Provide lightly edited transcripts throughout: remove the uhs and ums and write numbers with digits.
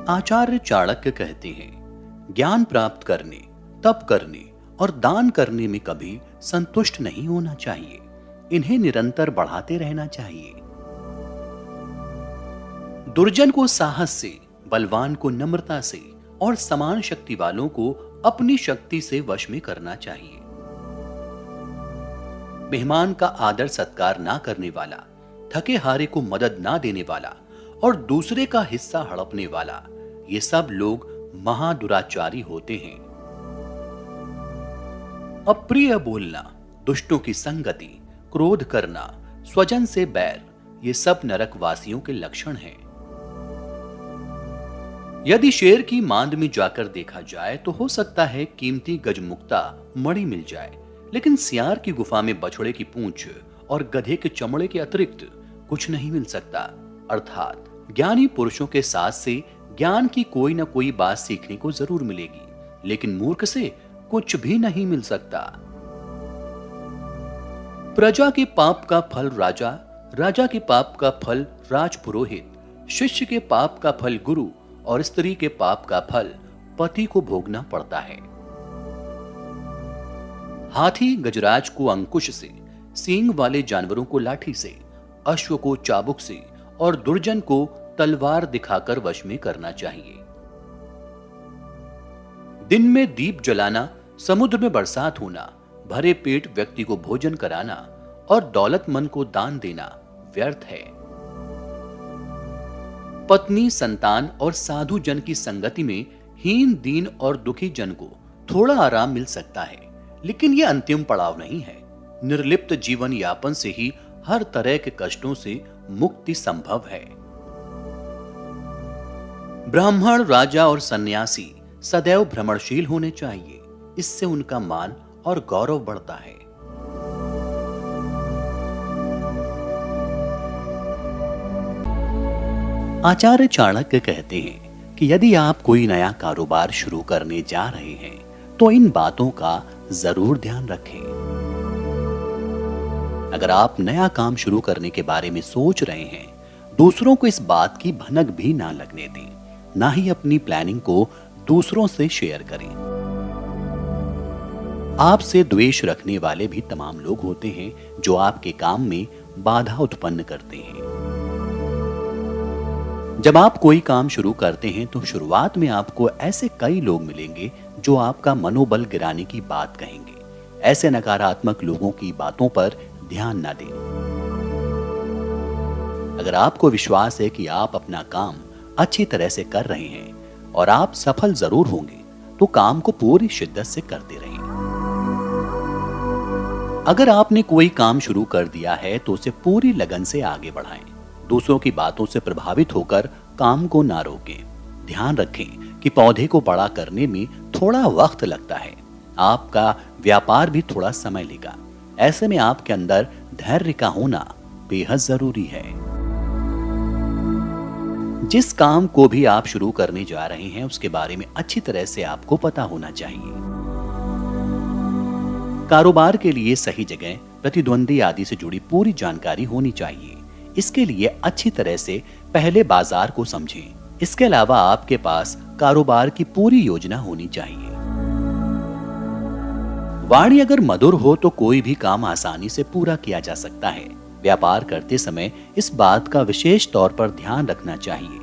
आचार्य चाणक्य कहते हैं, ज्ञान प्राप्त करने, तप करने और दान करने में कभी संतुष्ट नहीं होना चाहिए। इन्हें निरंतर बढ़ाते रहना चाहिए। दुर्जन को साहस से, बलवान को नम्रता से और समान शक्ति वालों को अपनी शक्ति से वश में करना चाहिए। मेहमान का आदर सत्कार ना करने वाला, थके हारे को मदद ना देने वाला और दूसरे का हिस्सा हड़पने वाला, ये सब लोग महादुराचारी होते हैं। अप्रिय बोलना, दुष्टों की संगति, क्रोध करना, स्वजन से बैर, ये सब नरकवासियों के लक्षण हैं। यदि शेर की मांद में जाकर देखा जाए तो हो सकता है कीमती गजमुक्ता मणि मिल जाए, लेकिन सियार की गुफा में बछड़े की पूंछ और गधे के चमड़े के अतिरिक्त कुछ नहीं मिल सकता। अर्थात ज्ञानी पुरुषों के साथ से ज्ञान की कोई ना कोई बात सीखने को जरूर मिलेगी, लेकिन मूर्ख से कुछ भी नहीं मिल सकता। प्रजा के पाप का फल राजा, राजा के पाप का फल राजपुरोहित, शिष्य के पाप का फल गुरु और स्त्री के पाप का फल पति को भोगना पड़ता है। हाथी गजराज को अंकुश से, सींग वाले जानवरों को लाठी से, अश्व को चाबुक से और दुर्जन को तलवार दिखाकर वश में करना चाहिए। दिन में दीप जलाना, समुद्र में बरसात होना, भरे पेट व्यक्ति को भोजन कराना और दौलतमंद को दान देना व्यर्थ है। पत्नी, संतान और साधु जन की संगति में हीन, दीन और दुखी जन को थोड़ा आराम मिल सकता है, लेकिन यह अंतिम पड़ाव नहीं है। निर्लिप्त जीवन यापन से ही हर तरह के कष्टों से मुक्ति संभव है। ब्राह्मण, राजा और सन्यासी सदैव भ्रमणशील होने चाहिए। इससे उनका मान और गौरव बढ़ता है। आचार्य चाणक्य कहते हैं कि यदि आप कोई नया कारोबार शुरू करने जा रहे हैं तो इन बातों का जरूर ध्यान रखें। अगर आप नया काम शुरू करने के बारे में सोच रहे हैं, दूसरों को इस बात की भनक भी ना लगने दें, ना ही अपनी प्लानिंग को दूसरों से शेयर करें। आपसे द्वेष रखने वाले भी तमाम लोग होते हैं जो आपके काम में बाधा उत्पन्न करते हैं। जब आप कोई काम शुरू करते हैं तो शुरुआत में आपको ऐसे कई लोग मिलेंगे जो आपका मनोबल गिराने की बात कहेंगे। ऐसे नकारात्मक लोगों की बातों पर ध्यान न दें। अगर आपको विश्वास है कि आप अपना काम अच्छी तरह से कर रहे हैं और आप सफल जरूर होंगे, तो काम को पूरी शिद्दत से करते रहें। अगर आपने कोई काम शुरू कर दिया है तो उसे पूरी लगन से आगे बढ़ाएं। दूसरों की बातों से प्रभावित होकर काम को ना रोकें। ध्यान रखें कि पौधे को बड़ा करने में थोड़ा वक्त लगता है। आपका व्यापार भी थोड़ा समय लेगा। ऐसे में आपके अंदर धैर्य का होना बेहद जरूरी है। जिस काम को भी आप शुरू करने जा रहे हैं उसके बारे में अच्छी तरह से आपको पता होना चाहिए। कारोबार के लिए सही जगह, प्रतिद्वंदी आदि से जुड़ी पूरी जानकारी होनी चाहिए। इसके लिए अच्छी तरह से पहले बाजार को समझें। इसके अलावा आपके पास कारोबार की पूरी योजना होनी चाहिए। वाणी अगर मधुर हो तो कोई भी काम आसानी से पूरा किया जा सकता है। व्यापार करते समय इस बात का विशेष तौर पर ध्यान रखना चाहिए।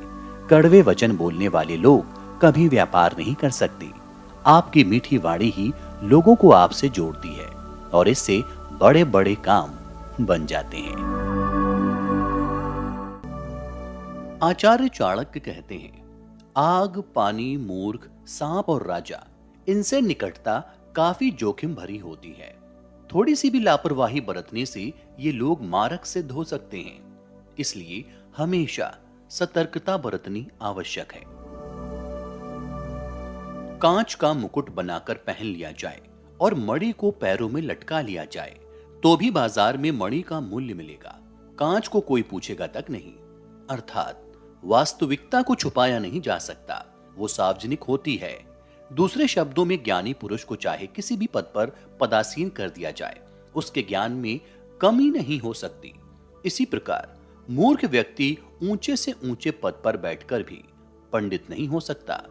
कड़वे वचन बोलने वाले लोग कभी व्यापार नहीं कर सकते। आपकी मीठी वाणी ही लोगों को आपसे जोड़ती है और इससे बड़े बड़े काम बन जाते हैं। आचार्य चाणक्य कहते हैं, आग, पानी, मूर्ख, सांप और राजा, इनसे निकटता काफी जोखिम भरी होती है। थोड़ी सी भी लापरवाही बरतने से ये लोग मारक सिद्ध हो सकते हैं। इसलिए हमेशा सतर्कता बरतनी आवश्यक है। कांच का मुकुट बनाकर पहन लिया जाए और मणि को पैरों में लटका लिया जाए तो भी बाजार में मणि का मूल्य मिलेगा। कांच को कोई पूछेगा तक नहीं। अर्थात वास्तविकता को छुपाया नहीं जा सकता, वो सार्वजनिक होती है। दूसरे शब्दों में ज्ञानी पुरुष को चाहे किसी भी पद पर पदासीन कर दिया जाए, उसके ज्ञान में कमी नहीं हो सकती। इसी प्रकार मूर्ख व्यक्ति ऊंचे से ऊंचे पद पर बैठकर भी पंडित नहीं हो सकता।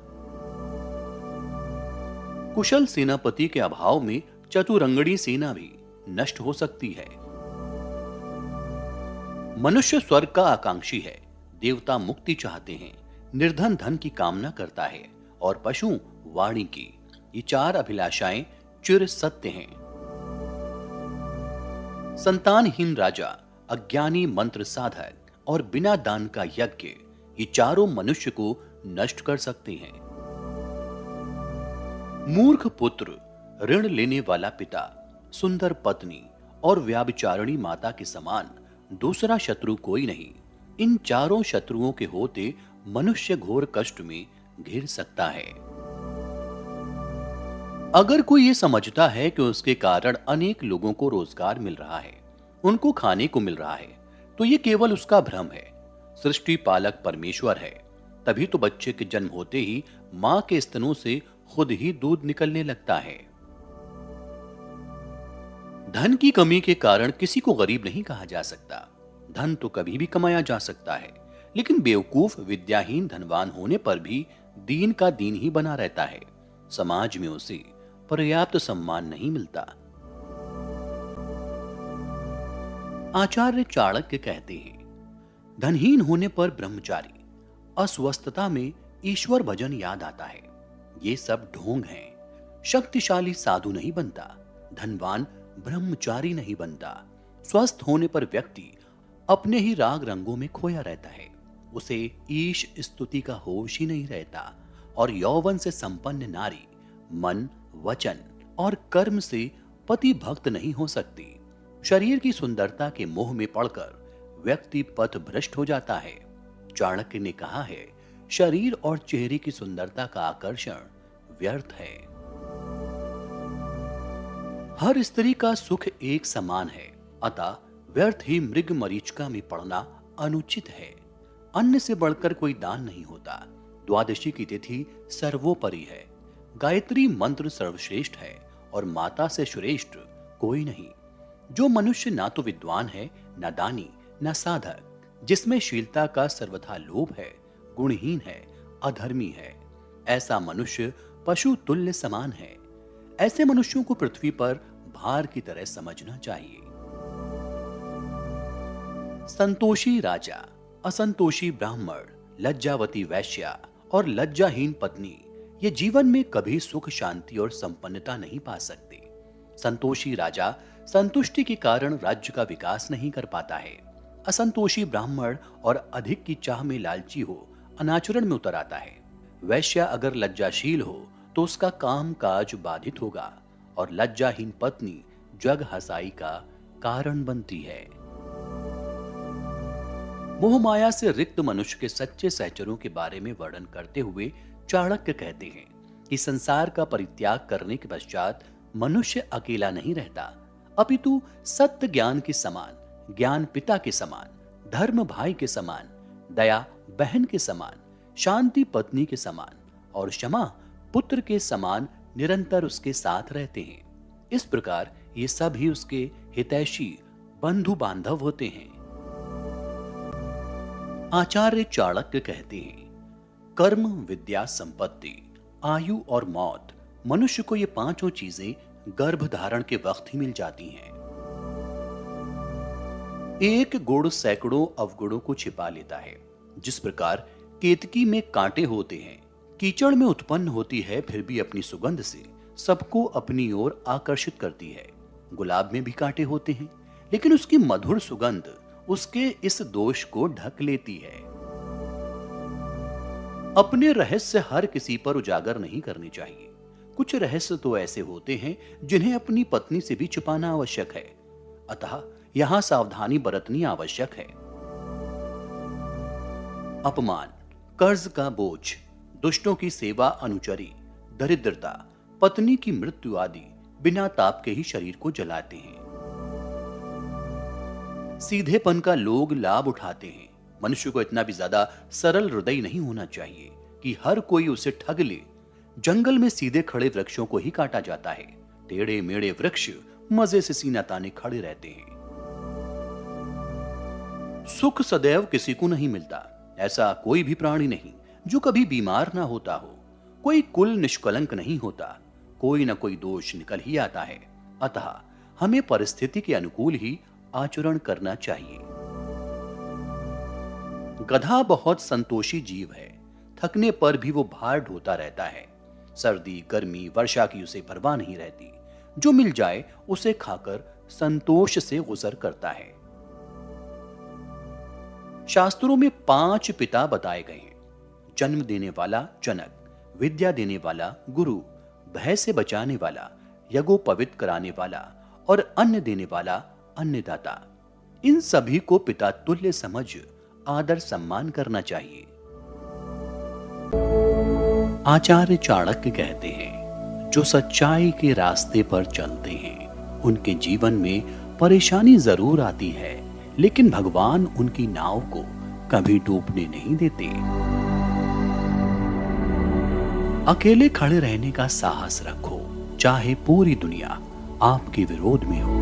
कुशल सेनापति के अभाव में चतुरंगड़ी सेना भी नष्ट हो सकती है। मनुष्य स्वर्ग का आकांक्षी है, देवता मुक्ति चाहते हैं, निर्धन धन की कामना करता है और पशु वाणी की। ये चार अभिलाषाएं चिर सत्य हैं। संतानहीन राजा, अज्ञानी मंत्र साधक और बिना दान का यज्ञ, ये चारों मनुष्य को नष्ट कर सकते हैं। मूर्ख पुत्र, ऋण लेने वाला पिता, सुंदर पत्नी और व्याभिचारिणी माता के समान दूसरा शत्रु कोई नहीं। इन चारों शत्रुओं के होते मनुष्य घोर कष्ट में घिर सकता है। अगर कोई ये समझता है कि उसके कारण अनेक लोगों को रोजगार मिल रहा है, उनको खाने को मिल रहा है, तो ये केवल उसका भ्रम है। सृष्टि पालक परमेश्वर है, तभी तो बच्चे के जन्म होते ही मां के स्तनों से खुद ही दूध निकलने लगता है। धन की कमी के कारण किसी को गरीब नहीं कहा जा सकता। धन तो कभी भी कमाया जा सकता है, लेकिन बेवकूफ विद्याहीन धनवान होने पर भी दीन का दीन ही बना रहता है। समाज में उसे पर्याप्त सम्मान नहीं मिलता। आचार्य चाणक्य कहते हैं, धनहीन होने पर ब्रह्मचारी, अस्वस्थता में ईश्वर भजन याद आता है। ये सब ढोंग हैं। शक्तिशाली साधु नहीं बनता, धनवान ब्रह्मचारी नहीं बनता। स्वस्थ होने पर व्यक्ति अपने ही राग रंगों में खोया रहता है, उसे ईश स्तुति का होश ही नहीं रहता। और यौवन से संपन्न नारी मन, वचन और कर्म से पति भक्त नहीं हो सकती। शरीर की सुंदरता के मोह में पड़कर व्यक्ति पथ भ्रष्ट हो जाता है। चाणक्य ने कहा है, शरीर और चेहरे की सुंदरता का आकर्षण व्यर्थ है। हर स्त्री का सुख एक समान है, अतः व्यर्थ ही मृग मरीचिका में पड़ना अनुचित है। अन्न से बढ़कर कोई दान नहीं होता। द्वादशी की तिथि सर्वोपरि है। गायत्री मंत्र सर्वश्रेष्ठ है और माता से श्रेष्ठ कोई नहीं। जो मनुष्य ना तो विद्वान है, ना दानी, ना साधक, जिसमें शीलता का सर्वथा लोभ है, गुणहीन है, अधर्मी है, ऐसा मनुष्य पशु तुल्य समान है। ऐसे मनुष्यों को पृथ्वी पर भार की तरह समझना चाहिए। संतोषी राजा, असंतोषी ब्राह्मण, लज्जावती वैश्या और लज्जाहीन पत्नी ये जीवन में कभी सुख, शांति और संपन्नता नहीं पा सकते। संतोषी राजा संतुष्टि के कारण राज्य का विकास नहीं कर पाता है। असंतोषी ब्राह्मण और अधिक की चाह में लालची हो अनाचरण में उतर आता है। वैश्या अगर लज्जाशील हो तो उसका काम काज बाधित होगा और लज्जाहीन पत्नी जग हसाई का कारण बनती है। मोह माया से रिक्त मनुष्य के सच्चे सहचरों के बारे में वर्णन करते हुए चाणक्य कहते हैं कि संसार का परित्याग करने के पश्चात मनुष्य अकेला नहीं रहता, अपितु सत्य ज्ञान के समान, ज्ञान पिता के समान, धर्म भाई के समान, दया बहन के समान, शांति पत्नी के समान और क्षमा पुत्र के समान निरंतर उसके साथ रहते हैं। इस प्रकार ये सब ही उसके हितैषी बंधु बांधव होते हैं। आचार्य चाणक्य कहते हैं, कर्म, विद्या, संपत्ति, आयु और मौत, मनुष्य को ये पांचों चीजें गर्भ धारण के वक्त ही मिल जाती हैं। एक गुण सैकड़ों अवगुणों को छिपा लेता है। जिस प्रकार केतकी में कांटे होते हैं, कीचड़ में उत्पन्न होती है, फिर भी अपनी सुगंध से सबको अपनी ओर आकर्षित करती है। गुलाब में भी कांटे होते हैं, लेकिन उसकी मधुर सुगंध उसके इस दोष को ढक लेती है। अपने रहस्य हर किसी पर उजागर नहीं करने चाहिए। कुछ रहस्य तो ऐसे होते हैं जिन्हें अपनी पत्नी से भी छुपाना आवश्यक है, अतः यहां सावधानी बरतनी आवश्यक है। अपमान, कर्ज का बोझ, दुष्टों की सेवा अनुचरी, दरिद्रता, पत्नी की मृत्यु आदि बिना ताप के ही शरीर को जलाते हैं। सीधेपन का लोग लाभ उठाते हैं। मनुष्य को इतना भी ज्यादा सरल हृदय नहीं होना चाहिए कि हर कोई उसे ठग ले। जंगल में सीधे खड़े वृक्षों को ही काटा जाता है। टेढ़े मेढ़े वृक्ष मजे से सीना ताने खड़े रहते हैं। सुख सदैव किसी को नहीं मिलता, ऐसा कोई भी प्राणी नहीं। जो कभी बीमार ना होता हो। कोई कुल निष्कलंक नहीं होता, कोई ना कोई दोष निकल ही आता है। अतः हमें परिस्थिति के अनुकूल ही आचरण करना चाहिए। गधा बहुत संतोषी जीव है। थकने पर भी वो भार ढोता रहता है। सर्दी, गर्मी, वर्षा की उसे परवाह नहीं रहती। जो मिल जाए उसे खाकर संतोष से गुजर करता है। शास्त्रों में 5 पिता बताए गए हैं। जन्म देने वाला जनक, विद्या देने वाला गुरु, भय से बचाने वाला, यज्ञोपवीत कराने वाला और अन्न देने वाला अन्नदाता। इन सभी को पिता तुल्य समझ आदर सम्मान करना चाहिए। आचार्य चाणक्य कहते हैं, जो सच्चाई के रास्ते पर चलते हैं उनके जीवन में परेशानी जरूर आती है, लेकिन भगवान उनकी नाव को कभी डूबने नहीं देते। अकेले खड़े रहने का साहस रखो, चाहे पूरी दुनिया आपके विरोध में हो।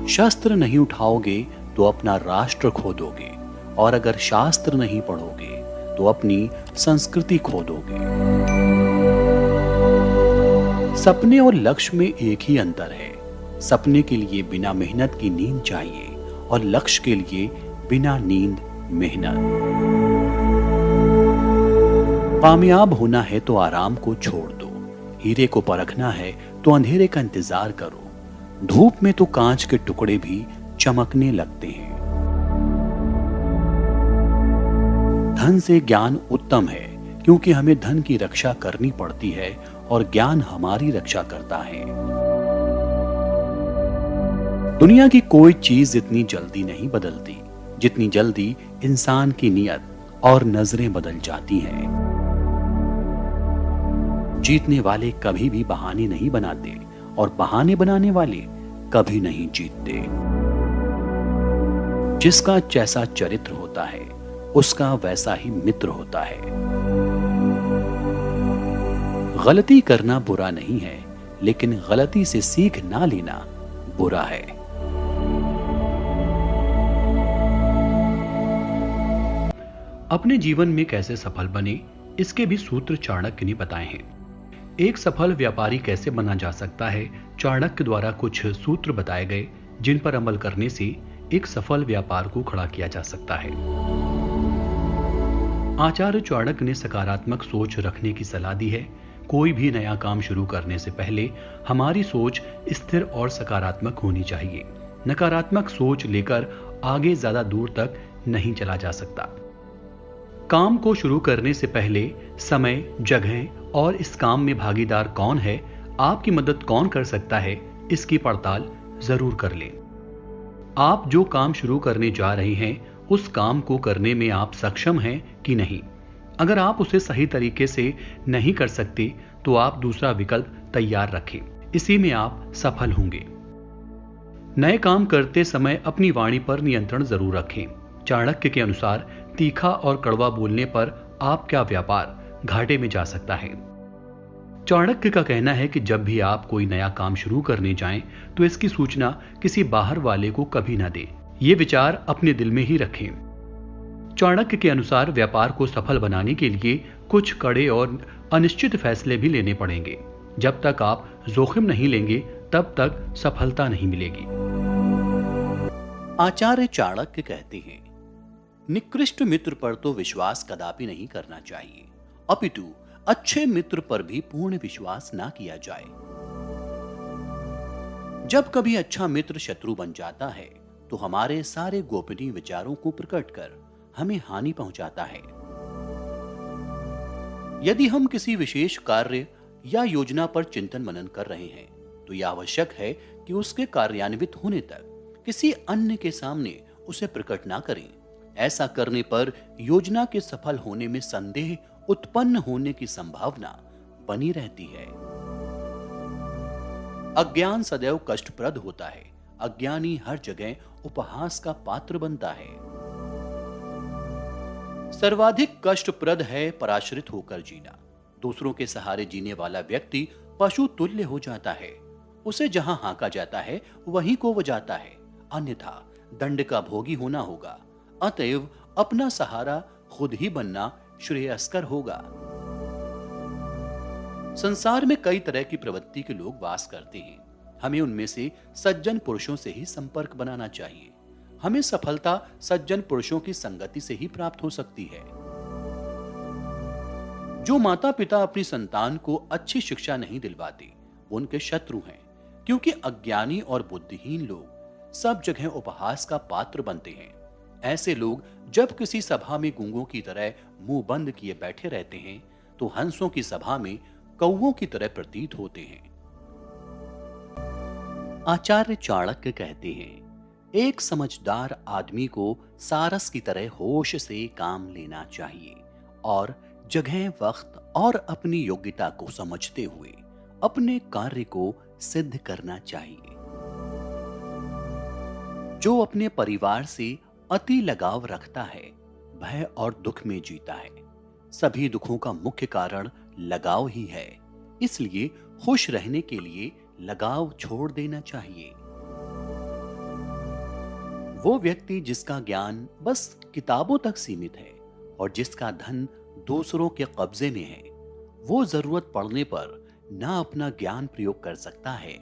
शस्त्र नहीं उठाओगे तो अपना राष्ट्र खो दोगे, और अगर शास्त्र नहीं पढ़ोगे तो अपनी संस्कृति खो दोगे। सपने और लक्ष्य में एक ही अंतर है। सपने के लिए बिना मेहनत की नींद चाहिए और लक्ष्य के लिए बिना नींद मेहनत। कामयाब होना है तो आराम को छोड़ दो। हीरे को परखना है तो अंधेरे का इंतजार करो। धूप में तो कांच के टुकड़े भी चमकने लगते हैं। धन से ज्ञान उत्तम है, क्योंकि हमें धन की रक्षा करनी पड़ती है और ज्ञान हमारी रक्षा करता है। दुनिया की कोई चीज इतनी जल्दी नहीं बदलती जितनी जल्दी इंसान की नीयत और नजरें बदल जाती हैं। जीतने वाले कभी भी बहाने नहीं बनाते और बहाने बनाने वाले कभी नहीं जीतते। जिसका जैसा चरित्र होता है उसका वैसा ही मित्र होता है। गलती करना बुरा नहीं है, लेकिन गलती से सीख ना लेना बुरा है। अपने जीवन में कैसे सफल बने, इसके भी सूत्र चाणक्य ने बताए हैं। एक सफल व्यापारी कैसे बना जा सकता है, चाणक्य द्वारा कुछ सूत्र बताए गए जिन पर अमल करने से एक सफल व्यापार को खड़ा किया जा सकता है। आचार्य चाणक्य ने सकारात्मक सोच रखने की सलाह दी है। कोई भी नया काम शुरू करने से पहले हमारी सोच स्थिर और सकारात्मक होनी चाहिए। नकारात्मक सोच लेकर आगे ज्यादा दूर तक नहीं चला जा सकता। काम को शुरू करने से पहले समय, जगह और इस काम में भागीदार कौन है, आपकी मदद कौन कर सकता है, इसकी पड़ताल जरूर कर लें। आप जो काम शुरू करने जा रहे हैं उस काम को करने में आप सक्षम हैं कि नहीं। अगर आप उसे सही तरीके से नहीं कर सकते तो आप दूसरा विकल्प तैयार रखें, इसी में आप सफल होंगे। नए काम करते समय अपनी वाणी पर नियंत्रण जरूर रखें। चाणक्य के अनुसार तीखा और कड़वा बोलने पर आपका व्यापार घाटे में जा सकता है। चाणक्य का कहना है कि जब भी आप कोई नया काम शुरू करने जाएं तो इसकी सूचना किसी बाहर वाले को कभी ना दें। ये विचार अपने दिल में ही रखें। चाणक्य के अनुसार व्यापार को सफल बनाने के लिए कुछ कड़े और अनिश्चित फैसले भी लेने पड़ेंगे। जब तक आप जोखिम नहीं लेंगे तब तक सफलता नहीं मिलेगी। आचार्य चाणक्य कहते हैं, निकृष्ट मित्र पर तो विश्वास कदापि नहीं करना चाहिए, अपितु अच्छे मित्र पर भी पूर्ण विश्वास ना किया जाए। जब कभी अच्छा मित्र शत्रु बन जाता है तो हमारे सारे गोपनीय विचारों को प्रकट कर हमें हानि पहुंचाता है। यदि हम किसी विशेष कार्य या योजना पर चिंतन मनन कर रहे हैं तो यह आवश्यक है कि उसके कार्यान्वित होने तक किसी अन्य के सामने उसे प्रकट ना करें। ऐसा करने पर योजना के सफल होने में संदेह उत्पन्न होने की संभावना बनी रहती है। अज्ञान सदैव कष्टप्रद होता है। अज्ञानी हर जगह उपहास का पात्र बनता है। सर्वाधिक कष्टप्रद है पराश्रित होकर जीना। दूसरों के सहारे जीने वाला व्यक्ति पशु तुल्य हो जाता है। उसे जहां हांका जाता है वहीं को वो जाता है, अन्यथा दंड का भोगी होना होगा। अतएव अपना सहारा खुद ही बनना श्रेयस्कर होगा। संसार में कई तरह की प्रवृत्ति के लोग वास करते हैं। हमें उनमें से सज्जन पुरुषों से ही संपर्क बनाना चाहिए। हमें सफलता सज्जन पुरुषों की संगति से ही प्राप्त हो सकती है। जो माता पिता अपनी संतान को अच्छी शिक्षा नहीं दिलवाते, वो उनके शत्रु हैं, क्योंकि अज्ञानी और बुद्धिहीन लोग सब जगह उपहास का पात्र बनते हैं। ऐसे लोग जब किसी सभा में गूंगों की तरह मुंह बंद किए बैठे रहते हैं, तो हंसों की सभा में कौवों की तरह प्रतीत होते हैं। आचार्य चाणक्य कहते हैं, एक समझदार आदमी को सारस की तरह होश से काम लेना चाहिए और जगह, वक्त और अपनी योग्यता को समझते हुए अपने कार्य को सिद्ध करना चाहिए। जो अपने परिवार से अति लगाव रखता है, भय और दुख में जीता है। सभी दुखों का मुख्य कारण लगाव ही है, इसलिए खुश रहने के लिए लगाव छोड़ देना चाहिए। वो व्यक्ति जिसका ज्ञान बस किताबों तक सीमित है और जिसका धन दूसरों के कब्जे में है, वो जरूरत पड़ने पर ना अपना ज्ञान प्रयोग कर सकता है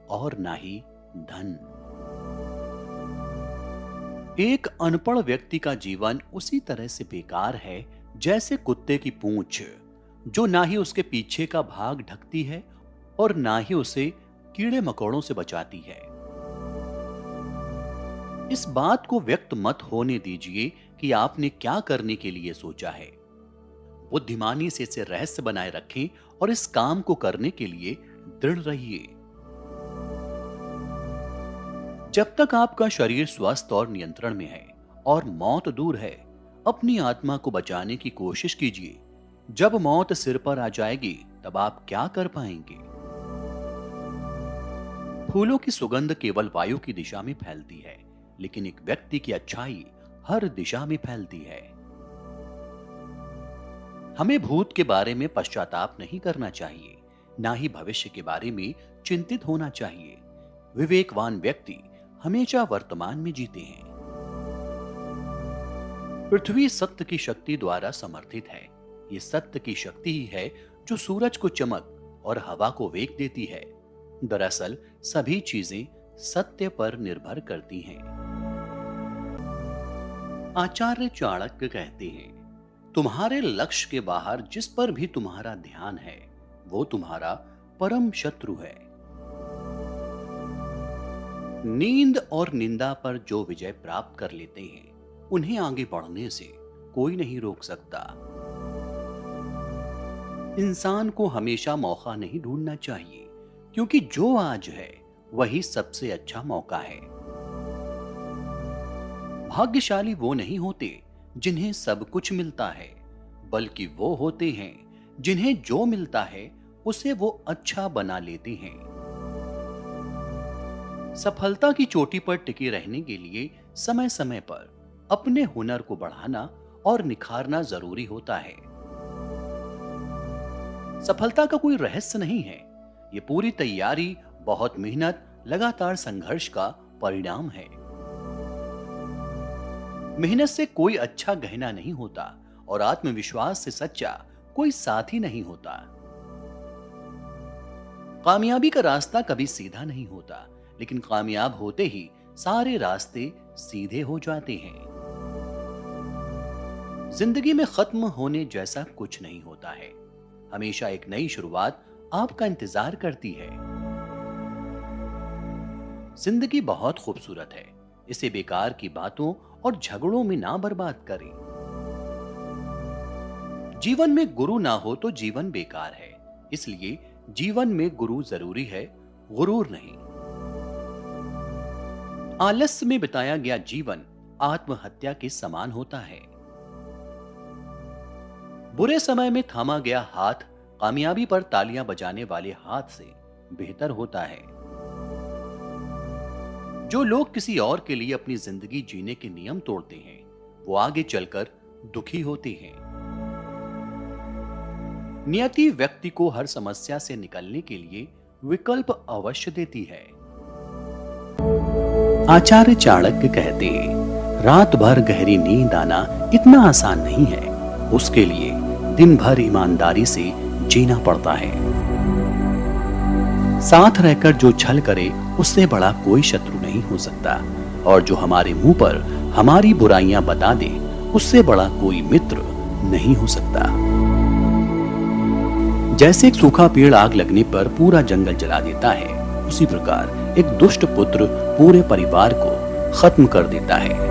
और ना ही धन। एक अनपढ़ व्यक्ति का जीवन उसी तरह से बेकार है जैसे कुत्ते की पूंछ, जो ना ही उसके पीछे का भाग ढकती है और ना ही उसे कीड़े मकोड़ों से बचाती है। इस बात को व्यक्त मत होने दीजिए कि आपने क्या करने के लिए सोचा है। बुद्धिमानी से इसे रहस्य बनाए रखें और इस काम को करने के लिए दृढ़ रहिए। जब तक आपका शरीर स्वस्थ और नियंत्रण में है और मौत दूर है, अपनी आत्मा को बचाने की कोशिश कीजिए। जब मौत सिर पर आ जाएगी, तब आप क्या कर पाएंगे? फूलों की सुगंध केवल वायु की दिशा में फैलती है, लेकिन एक व्यक्ति की अच्छाई हर दिशा में फैलती है। हमें भूत के बारे में पश्चाताप नहीं करना चाहिए, ना ही भविष्य के बारे में चिंतित होना चाहिए। विवेकवान व्यक्ति हमेशा वर्तमान में जीते हैं। पृथ्वी सत्य की शक्ति द्वारा समर्थित है। ये सत्य की शक्ति ही है जो सूरज को चमक और हवा को वेग देती है। दरअसल सभी चीजें सत्य पर निर्भर करती हैं। आचार्य चाणक्य कहते हैं, तुम्हारे लक्ष्य के बाहर जिस पर भी तुम्हारा ध्यान है, वो तुम्हारा परम शत्रु है। नींद और निंदा पर जो विजय प्राप्त कर लेते हैं, उन्हें आगे बढ़ने से कोई नहीं रोक सकता। इंसान को हमेशा मौका नहीं ढूंढना चाहिए, क्योंकि जो आज है वही सबसे अच्छा मौका है। भाग्यशाली वो नहीं होते जिन्हें सब कुछ मिलता है, बल्कि वो होते हैं जिन्हें जो मिलता है उसे वो अच्छा बना लेते हैं। सफलता की चोटी पर टिके रहने के लिए समय समय पर अपने हुनर को बढ़ाना और निखारना जरूरी होता है। सफलता का कोई रहस्य नहीं है। ये पूरी तैयारी, बहुत मेहनत, लगातार संघर्ष का परिणाम है। मेहनत से कोई अच्छा गहना नहीं होता और आत्मविश्वास से सच्चा कोई साथी नहीं होता। कामयाबी का रास्ता कभी सीधा नहीं होता, लेकिन कामयाब होते ही सारे रास्ते सीधे हो जाते हैं। जिंदगी में खत्म होने जैसा कुछ नहीं होता है। हमेशा एक नई शुरुआत आपका इंतजार करती है। जिंदगी बहुत खूबसूरत है, इसे बेकार की बातों और झगड़ों में ना बर्बाद करें। जीवन में गुरु ना हो तो जीवन बेकार है, इसलिए जीवन में गुरु जरूरी है, गुरूर नहीं। आलस्य में बिताया गया जीवन आत्महत्या के समान होता है। बुरे समय में थामा गया हाथ कामयाबी पर तालियां बजाने वाले हाथ से बेहतर होता है। जो लोग किसी और के लिए अपनी जिंदगी जीने के नियम तोड़ते हैं, वो आगे चलकर दुखी होते हैं। नियति व्यक्ति को हर समस्या से निकलने के लिए विकल्प अवश्य देती है। आचार्य चाणक्य कहते हैं, रात भर गहरी नींद आना इतना आसान नहीं है। उसके लिए दिन भर ईमानदारी से जीना पड़ता है। साथ रहकर जो छल करे उससे बड़ा कोई शत्रु नहीं हो सकता, और जो हमारे मुंह पर हमारी बुराइयां बता दे उससे बड़ा कोई मित्र नहीं हो सकता। जैसे एक सूखा पेड़ आग लगने पर पूरा जंगल जला देता है, उसी प्रकार एक दुष्ट पुत्र पूरे परिवार को खत्म कर देता है।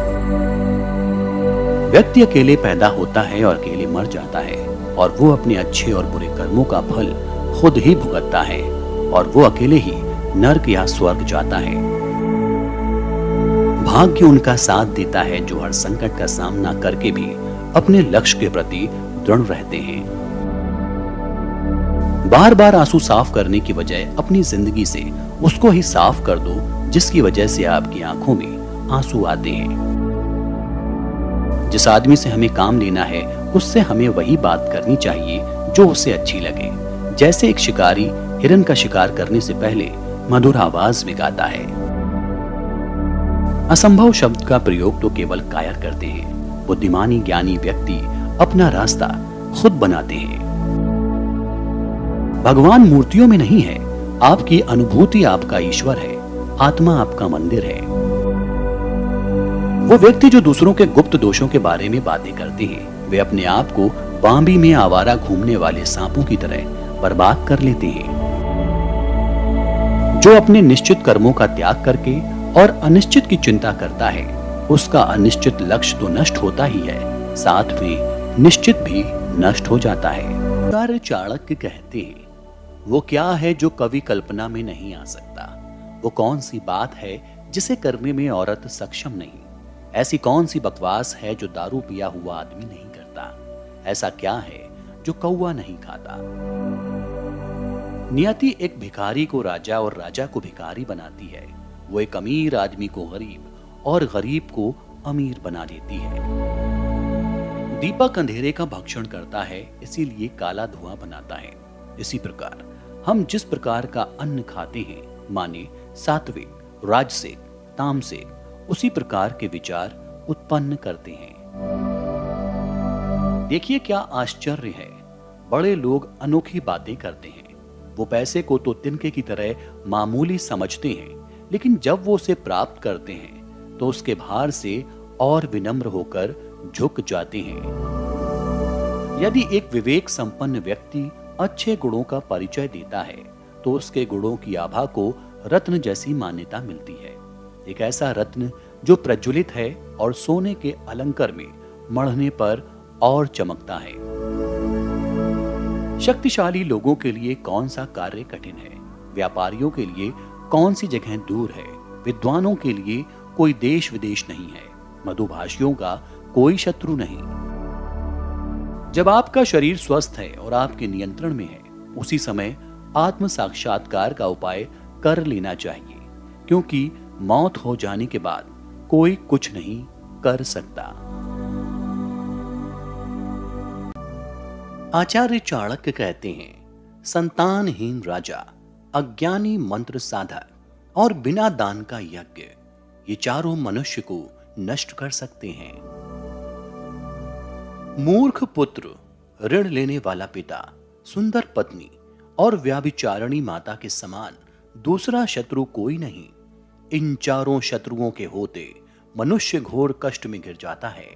व्यक्ति अकेले पैदा होता है और अकेले मर जाता है, और वो अपने अच्छे और बुरे कर्मों का फल खुद ही भुगतता है, और वो अकेले ही नर्क या स्वर्ग जाता है। भाग्य उनका साथ देता है जो हर संकट का सामना करके भी अपने लक्ष्य के प्रति दृढ़ रहते हैं। बार बार आंसू साफ करने की बजाय अपनी जिंदगी से उसको ही साफ कर दो जिसकी वजह से आपकी आंखों में आंसू आते हैं। जिस आदमी से हमें काम लेना है उससे हमें वही बात करनी चाहिए जो उसे अच्छी लगे। जैसे एक शिकारी हिरन का शिकार करने से पहले मधुर आवाज में गाता है। असंभव शब्द का प्रयोग तो केवल कायर करते हैं। बुद्धिमानी ज्ञानी व्यक्ति अपना रास्ता खुद बनाते हैं। भगवान मूर्तियों में नहीं है, आपकी अनुभूति आपका ईश्वर है, आत्मा आपका मंदिर है। वो व्यक्ति जो दूसरों के गुप्त दोषों के बारे में बातें करते हैं, वे अपने आप को बांबी में आवारा घूमने वाले सांपों की तरह बर्बाद कर लेते हैं। जो अपने निश्चित कर्मों का त्याग करके और अनिश्चित की चिंता करता है, उसका अनिश्चित लक्ष्य तो नष्ट होता ही है, साथ में निश्चित भी नष्ट हो जाता है। आचार्य चाणक्य कहते हैं, वो क्या है जो कवि कल्पना में नहीं आ सकता? वो कौन सी बात है जिसे करने में औरत सक्षम नहीं? ऐसी कौन सी बकवास है जो दारू पिया हुआ आदमी नहीं करता? ऐसा क्या है जो कौवा नहीं खाता? नियति एक भिखारी को राजा और राजा को भिखारी बनाती है। वो एक अमीर आदमी को गरीब और गरीब को अमीर बना देती है। दीपक अंधेरे का भक्षण करता है, इसीलिए काला धुआं बनाता है। इसी प्रकार हम जिस प्रकार का अन्न खाते हैं, माने सात्विक, राजसिक, तामसिक, उसी प्रकार के विचार उत्पन्न करते हैं। देखिए क्या आश्चर्य है, बड़े लोग अनोखी बातें करते हैं। वो पैसे को तो तिनके की तरह मामूली समझते हैं, लेकिन जब वो उसे प्राप्त करते हैं तो उसके भार से और विनम्र होकर झुक जाते हैं। यदि एक विवेक संपन्न व्यक्ति अच्छे गुणों का परिचय देता है तो उसके गुणों की आभा को रत्न जैसी मान्यता मिलती है। एक ऐसा रत्न जो प्रज्वलित है और सोने के अलंकार में मढ़ने पर और चमकता है। शक्तिशाली लोगों के लिए कौन सा कार्य कठिन है, व्यापारियों के लिए कौन सी जगह दूर है, विद्वानों के लिए कोई देश विदेश नहीं है, मधुभाषियों का कोई शत्रु नहीं। जब आपका शरीर स्वस्थ है और आपके नियंत्रण में है, उसी समय आत्म साक्षात्कार का उपाय कर लेना चाहिए, क्योंकि मौत हो जाने के बाद कोई कुछ नहीं कर सकता। आचार्य चाणक्य कहते हैं, संतानहीन राजा, अज्ञानी मंत्र साधक और बिना दान का यज्ञ, ये चारों मनुष्य को नष्ट कर सकते हैं। मूर्ख पुत्र, ऋण लेने वाला पिता, सुंदर पत्नी और व्याभिचारिणी माता के समान दूसरा शत्रु कोई नहीं। इन चारों शत्रुओं के होते मनुष्य घोर कष्ट में गिर जाता है।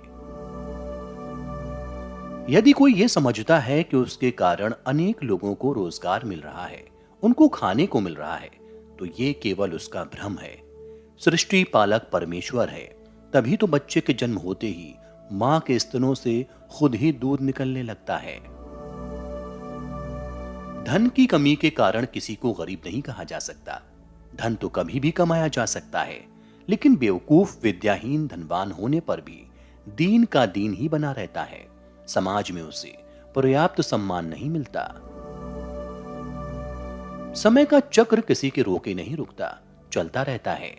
यदि कोई यह समझता है कि उसके कारण अनेक लोगों को रोजगार मिल रहा है, उनको खाने को मिल रहा है, तो ये केवल उसका भ्रम है। सृष्टि पालक परमेश्वर है, तभी तो बच्चे के जन्म होते ही मां के स्तनों से खुद ही दूध निकलने लगता है। धन की कमी के कारण किसी को गरीब नहीं कहा जा सकता। धन तो कभी भी कमाया जा सकता है, लेकिन बेवकूफ विद्याहीन धनवान होने पर भी दीन का दीन ही बना रहता है। समाज में उसे पर्याप्त सम्मान नहीं मिलता। समय का चक्र किसी के रोके नहीं रुकता, चलता रहता है।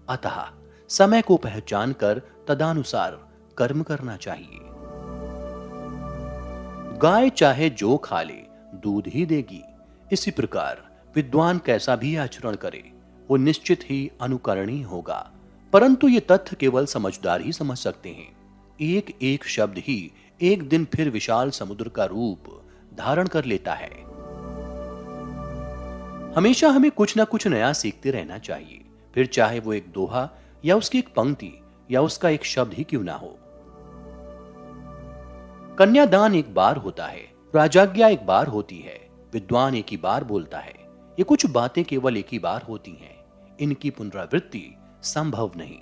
अतः समय को पहचान कर तदानुसार कर्म करना चाहिए। गाय चाहे जो खा ले, दूध ही देगी। इसी प्रकार विद्वान कैसा भी आचरण करे, वो निश्चित ही अनुकरणीय होगा। परंतु ये तथ्य केवल समझदार ही समझ सकते हैं। एक एक शब्द ही एक दिन फिर विशाल समुद्र का रूप धारण कर लेता है। हमेशा हमें कुछ ना कुछ नया सीखते रहना चाहिए, फिर चाहे वो एक दोहा या उसकी एक पंक्ति या उसका एक शब्द ही क्यों ना हो। कन्यादान एक बार होता है, राजाज्ञा एक बार होती है, विद्वान एक ही बार बोलता है। ये कुछ बातें केवल एक ही बार होती हैं, इनकी पुनरावृत्ति संभव नहीं।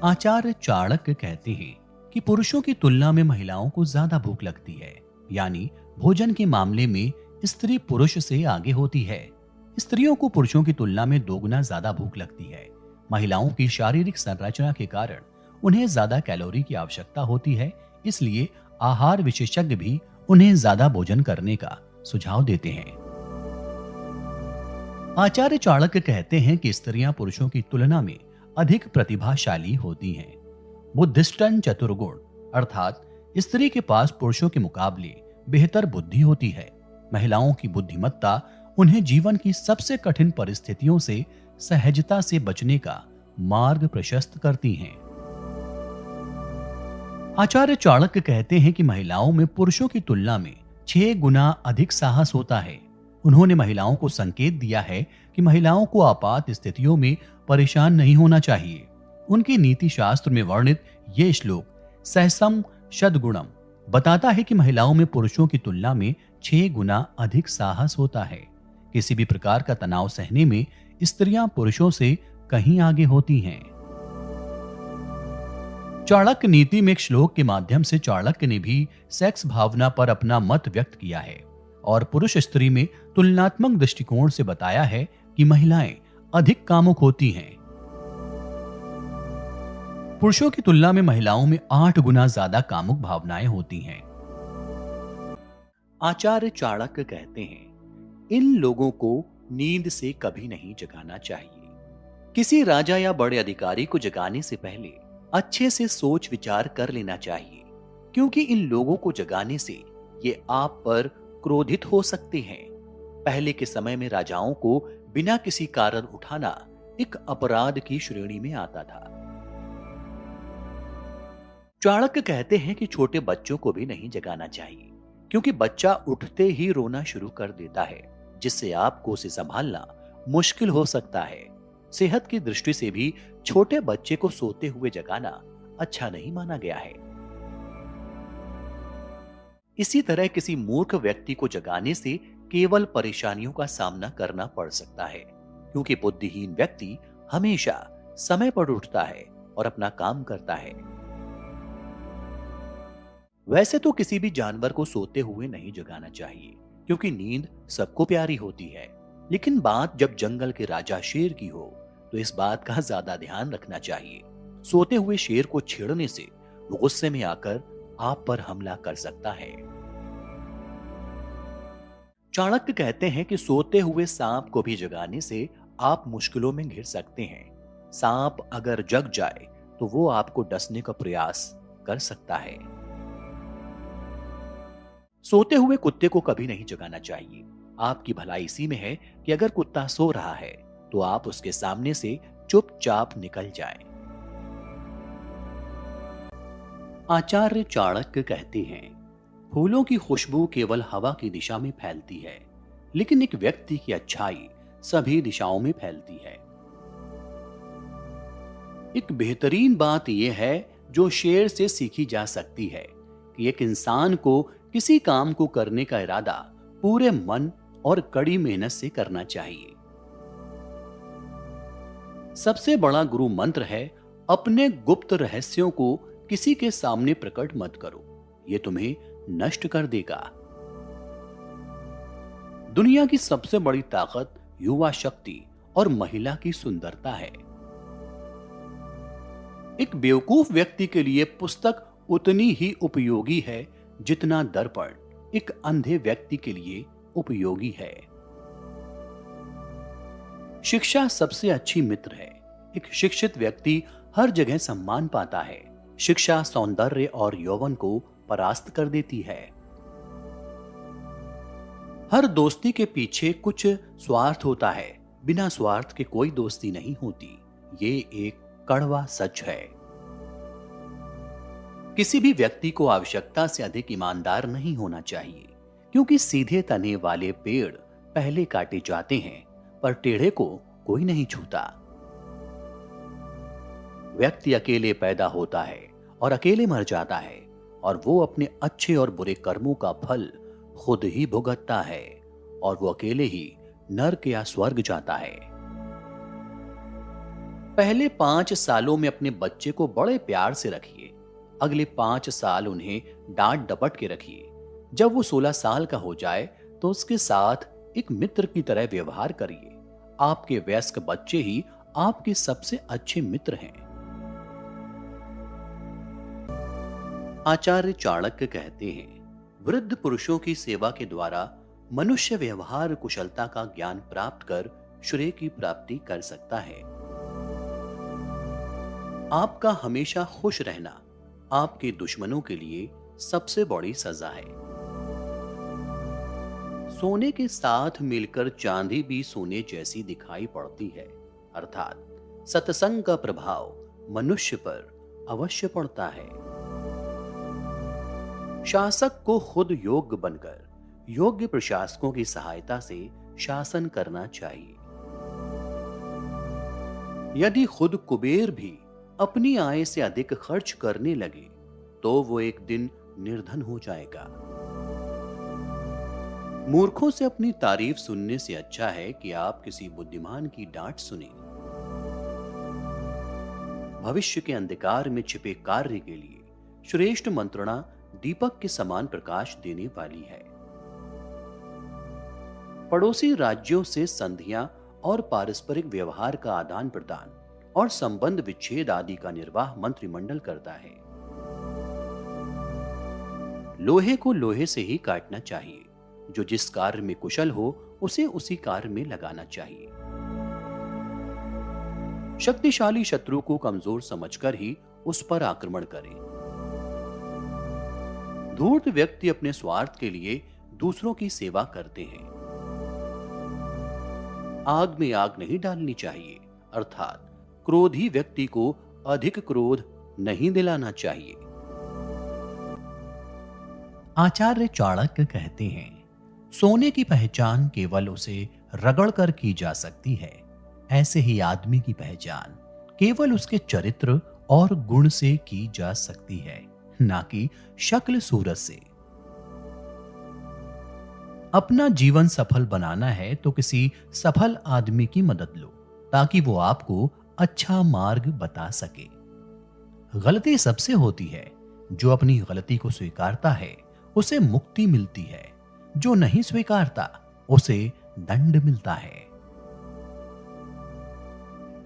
आचार्य चाणक्य कहते हैं कि पुरुषों की तुलना में महिलाओं को ज्यादा भूख लगती है, यानी भोजन के मामले में स्त्री पुरुष से आगे होती है। स्त्रियों को पुरुषों की तुलना में दोगुना ज्यादा भूख लगती है। महिलाओं की शारीरिक संरचना के कारण उन्हें ज्यादा कैलोरी की आवश्यकता होती है, इसलिए आहार विशेषज्ञ भी उन्हें ज्यादा भोजन करने का सुझाव देते हैं। आचार्य चाणक्य कहते हैं कि स्त्रियां पुरुषों की तुलना में अधिक प्रतिभाशाली होती हैं। बुद्धिस्टन चतुर्गुण अर्थात स्त्री के पास पुरुषों के मुकाबले बेहतर बुद्धि होती है। महिलाओं की बुद्धिमत्ता उन्हें जीवन की सबसे कठिन परिस्थितियों से सहजता से बचने का मार्ग प्रशस्त करती हैं। आचार्य चाणक्य कहते हैं कि महिलाओं में पुरुषों की तुलना में 6 गुना अधिक साहस होता है। उन्होंने महिलाओं को संकेत दिया है कि महिलाओं को आपात स्थितियों में परेशान नहीं होना चाहिए। उनके नीति शास्त्र में वर्णित ये श्लोक सहसम शतगुणम बताता है कि महिलाओं में पुरुषों की तुलना में 6 गुना अधिक साहस होता है। किसी भी प्रकार का तनाव सहने में स्त्रियां पुरुषों से कहीं आगे होती हैं। चाणक्य नीति में एक श्लोक के माध्यम से चाणक्य ने भी सेक्स भावना पर अपना मत व्यक्त किया है और पुरुष स्त्री में तुलनात्मक दृष्टिकोण से बताया है कि महिलाएं अधिक कामुक होती हैं। पुरुषों की तुलना में महिलाओं में 8 गुना ज्यादा कामुक भावनाएं होती हैं। आचार्य चाणक्य कहते हैं, इन लोगों को नींद से कभी नहीं जगाना चाहिए। किसी राजा या बड़े अधिकारी को जगाने से पहले अच्छे से सोच विचार कर लेना चाहिए, क्योंकि इन लोगों को जगाने से ये आप पर क्रोधित हो सकते हैं। पहले के समय में राजाओं को बिना किसी कारण उठाना एक अपराध की श्रेणी में आता था। चाणक्य कहते हैं कि छोटे बच्चों को भी नहीं जगाना चाहिए, क्योंकि बच्चा उठते ही रोना शुरू कर देता है, जिससे आपको उसे संभालना मुश्किल हो सकता है। सेहत की दृष्टि से भी छोटे बच्चे को सोते हुए जगाना अच्छा नहीं माना गया है। इसी तरह किसी मूर्ख व्यक्ति को जगाने से केवल परेशानियों का सामना करना पड़ सकता है, क्योंकि बुद्धिहीन व्यक्ति हमेशा समय पर उठता है और अपना काम करता है। वैसे तो किसी भी जानवर को सोते हुए नहीं जगाना चाहिए, क्योंकि नींद सबको प्यारी होती है, लेकिन बात जब जंगल के राजा शेर की हो तो इस बात का ज्यादा ध्यान रखना चाहिए। सोते हुए शेर को छेड़ने से वो गुस्से में आकर आप पर हमला कर सकता है। चाणक्य कहते हैं कि सोते हुए सांप को भी जगाने से आप मुश्किलों में घिर सकते हैं। सांप अगर जग जाए तो वो आपको डसने का प्रयास कर सकता है। सोते हुए कुत्ते को कभी नहीं जगाना चाहिए। आपकी भलाई इसी में है कि अगर कुत्ता सो रहा है तो आप उसके सामने से चुपचाप निकल जाएं। आचार्य चाणक्य कहते हैं, फूलों की खुशबू केवल हवा की दिशा में फैलती है, लेकिन एक व्यक्ति की अच्छाई सभी दिशाओं में फैलती है। एक बेहतरीन बात यह है जो शेर से सीखी जा सकती है कि एक इंसान को किसी काम को करने का इरादा पूरे मन और कड़ी मेहनत से करना चाहिए। सबसे बड़ा गुरु मंत्र है, अपने गुप्त रहस्यों को किसी के सामने प्रकट मत करो, ये तुम्हें नष्ट कर देगा। दुनिया की सबसे बड़ी ताकत युवा शक्ति और महिला की सुंदरता है। एक बेवकूफ व्यक्ति के लिए पुस्तक उतनी ही उपयोगी है जितना दर्पण एक अंधे व्यक्ति के लिए उपयोगी है। शिक्षा सबसे अच्छी मित्र है। एक शिक्षित व्यक्ति हर जगह सम्मान पाता है। शिक्षा सौंदर्य और यौवन को परास्त कर देती है। हर दोस्ती के पीछे कुछ स्वार्थ होता है, बिना स्वार्थ के कोई दोस्ती नहीं होती। ये एक कड़वा सच है। किसी भी व्यक्ति को आवश्यकता से अधिक ईमानदार नहीं होना चाहिए, क्योंकि सीधे तने वाले पेड़ पहले काटे जाते हैं, पर टेढ़े को कोई नहीं छूता। व्यक्ति अकेले पैदा होता है और अकेले मर जाता है, और वो अपने अच्छे और बुरे कर्मों का फल खुद ही भुगतता है, और वो अकेले ही नर्क या स्वर्ग जाता है। पहले 5 सालों में अपने बच्चे को बड़े प्यार से रखिए, अगले 5 साल उन्हें डांट डपट के रखिए। जब वो 16 साल का हो जाए तो उसके साथ एक मित्र की तरह व्यवहार करिए। आपके वयस्क बच्चे ही आपके सबसे अच्छे मित्र हैं। आचार्य चाणक्य कहते हैं, वृद्ध पुरुषों की सेवा के द्वारा मनुष्य व्यवहार कुशलता का ज्ञान प्राप्त कर श्रेय की प्राप्ति कर सकता है। आपका हमेशा खुश रहना आपके दुश्मनों के लिए सबसे बड़ी सजा है। सोने के साथ मिलकर चांदी भी सोने जैसी दिखाई पड़ती है, अर्थात सत्संग का प्रभाव मनुष्य पर अवश्य पड़ता है। शासक को खुद योग्य बनकर योग्य प्रशासकों की सहायता से शासन करना चाहिए। यदि खुद कुबेर भी अपनी आय से अधिक खर्च करने लगे तो वो एक दिन निर्धन हो जाएगा। मूर्खों से अपनी तारीफ सुनने से अच्छा है कि आप किसी बुद्धिमान की डांट सुने। भविष्य के अंधकार में छिपे कार्य के लिए श्रेष्ठ मंत्रणा दीपक के समान प्रकाश देने वाली है। पड़ोसी राज्यों से संधियां और पारस्परिक व्यवहार का आदान प्रदान और संबंध विच्छेद आदि का निर्वाह मंत्रिमंडल करता है। लोहे को लोहे से ही काटना चाहिए। जो जिस कार्य में कुशल हो उसे उसी कार्य में लगाना चाहिए। शक्तिशाली शत्रु को कमजोर समझकर ही उस पर आक्रमण करें। धूर्त व्यक्ति अपने स्वार्थ के लिए दूसरों की सेवा करते हैं। आग में आग नहीं डालनी चाहिए, अर्थात क्रोधी व्यक्ति को अधिक क्रोध नहीं दिलाना चाहिए। आचार्य चाणक्य कहते हैं, सोने की पहचान केवल उसे रगड़कर की जा सकती है, ऐसे ही आदमी की पहचान केवल उसके चरित्र और गुण से की जा सकती है, ना कि शक्ल सूरत से। अपना जीवन सफल बनाना है तो किसी सफल आदमी की मदद लो, ताकि वो आपको अच्छा मार्ग बता सके। गलती सबसे होती है। जो अपनी गलती को स्वीकारता है उसे मुक्ति मिलती है, जो नहीं स्वीकारता उसे दंड मिलता है।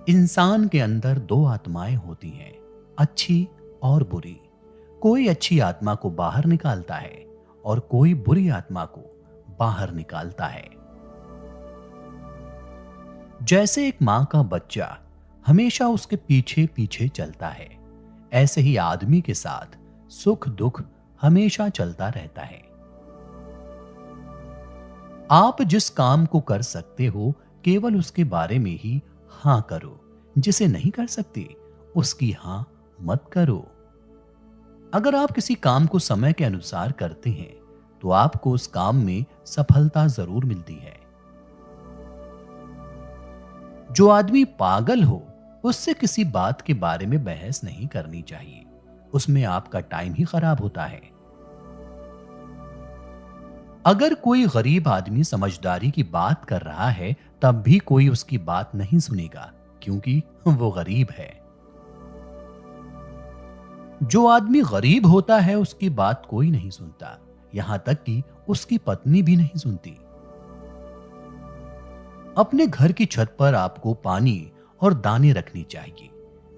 इंसान के अंदर 2 आत्माएं होती हैं, अच्छी और बुरी। कोई अच्छी आत्मा को बाहर निकालता है और कोई बुरी आत्मा को बाहर निकालता है। जैसे एक मां का बच्चा हमेशा उसके पीछे पीछे चलता है, ऐसे ही आदमी के साथ सुख दुख हमेशा चलता रहता है। आप जिस काम को कर सकते हो केवल उसके बारे में ही हां करो, जिसे नहीं कर सकते उसकी हां मत करो। अगर आप किसी काम को समय के अनुसार करते हैं तो आपको उस काम में सफलता जरूर मिलती है। जो आदमी पागल हो उससे किसी बात के बारे में बहस नहीं करनी चाहिए, उसमें आपका टाइम ही खराब होता है। अगर कोई गरीब आदमी समझदारी की बात कर रहा है तब भी कोई उसकी बात नहीं सुनेगा, क्योंकि वो गरीब है। जो आदमी गरीब होता है उसकी बात कोई नहीं सुनता, यहां तक कि उसकी पत्नी भी नहीं सुनती। अपने घर की छत पर आपको पानी और दाने रखनी चाहिए,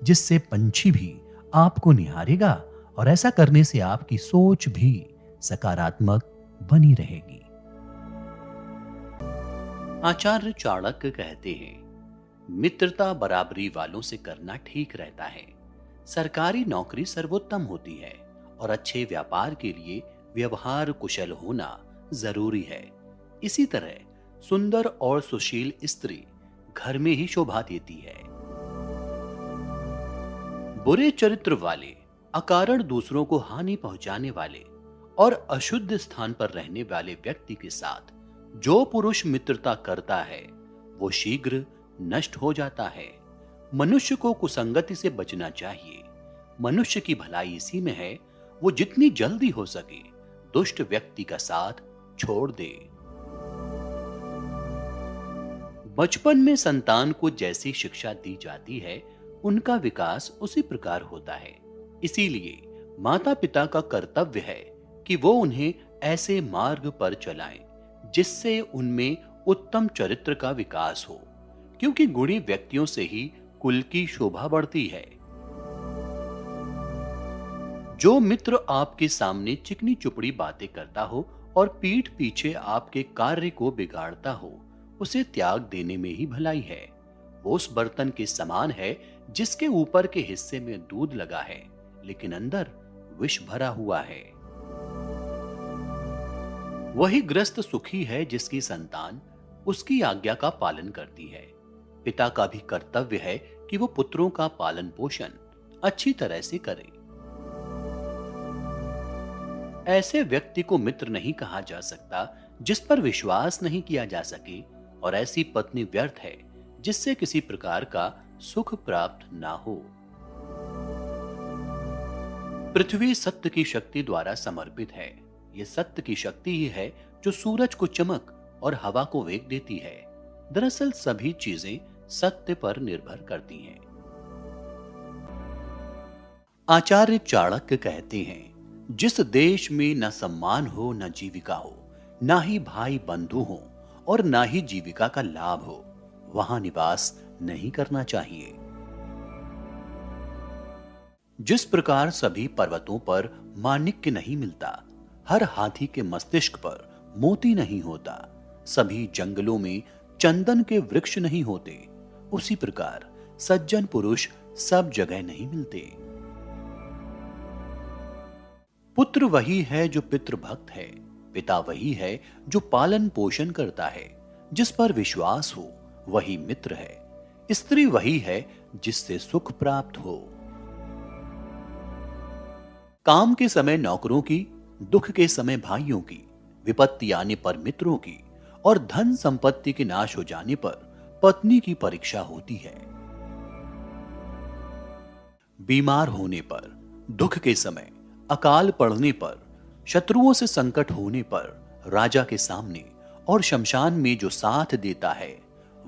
जिससे पंछी भी आपको निहारेगा और ऐसा करने से आपकी सोच भी सकारात्मक बनी रहेगी। आचार्य चाणक्य कहते हैं, मित्रता बराबरी वालों से करना ठीक रहता है। सरकारी नौकरी सर्वोत्तम होती है और अच्छे व्यापार के लिए व्यवहार कुशल होना जरूरी है। इसी तरह सुंदर और सुशील स्त्री घर में ही शोभा देती है। बुरे चरित्र वाले, अकारण दूसरों को हानि पहुंचाने वाले और अशुद्ध स्थान पर रहने वाले व्यक्ति के साथ जो पुरुष मित्रता करता है वो शीघ्र नष्ट हो जाता है। मनुष्य को कुसंगति से बचना चाहिए। मनुष्य की भलाई इसी में है वो जितनी जल्दी हो सके दुष्ट व्यक्ति का साथ छोड़ दे। बचपन में संतान को जैसी शिक्षा दी जाती है उनका विकास उसी प्रकार होता है। इसीलिए माता पिता का कर्तव्य है कि वो उन्हें ऐसे मार्ग पर चलाएं जिससे उनमें उत्तम चरित्र का विकास हो, क्योंकि गुणी व्यक्तियों से ही कुल की शोभा बढ़ती है। जो मित्र आपके सामने चिकनी चुपड़ी बातें करता हो और पीठ पीछे आपके कार्य को बिगाड़ता हो, उसे त्याग देने में ही भलाई है। वो उस बर्तन के समान है जिसके ऊपर के हिस्से में दूध लगा है लेकिन अंदर विष भरा हुआ है। वही ग्रस्त सुखी है जिसकी संतान उसकी आज्ञा का पालन करती है। पिता का भी कर्तव्य है कि वो पुत्रों का पालन पोषण अच्छी तरह से करे। ऐसे व्यक्ति को मित्र नहीं कहा जा सकता जिस पर विश्वास नहीं किया जा सके, और ऐसी पत्नी व्यर्थ है जिससे किसी प्रकार का सुख प्राप्त ना हो। पृथ्वी सत्य की शक्ति द्वारा समर्पित है। ये सत्य की शक्ति ही है जो सूरज को चमक और हवा को वेग देती है। दरअसल सभी चीजें सत्य पर निर्भर करती हैं। आचार्य चाणक्य कहते हैं, जिस देश में न सम्मान हो न जीविका हो, ना ही भाई बंधु हो और ना ही जीविका का लाभ हो, वहां निवास नहीं करना चाहिए। जिस प्रकार सभी पर्वतों पर माणिक्य नहीं मिलता, हर हाथी के मस्तिष्क पर मोती नहीं होता, सभी जंगलों में चंदन के वृक्ष नहीं होते, उसी प्रकार सज्जन पुरुष सब जगह नहीं मिलते। पुत्र वही है जो पितृभक्त है, पिता वही है जो पालन पोषण करता है, जिस पर विश्वास हो वही मित्र है, स्त्री वही है जिससे सुख प्राप्त हो। काम के समय नौकरों की, दुख के समय भाइयों की, विपत्ति आने पर मित्रों की और धन संपत्ति के नाश हो जाने पर पत्नी की परीक्षा होती है। बीमार होने पर, दुख के समय, अकाल पड़ने पर, शत्रुओं से संकट होने पर राजा के सामने और शमशान में जो साथ देता है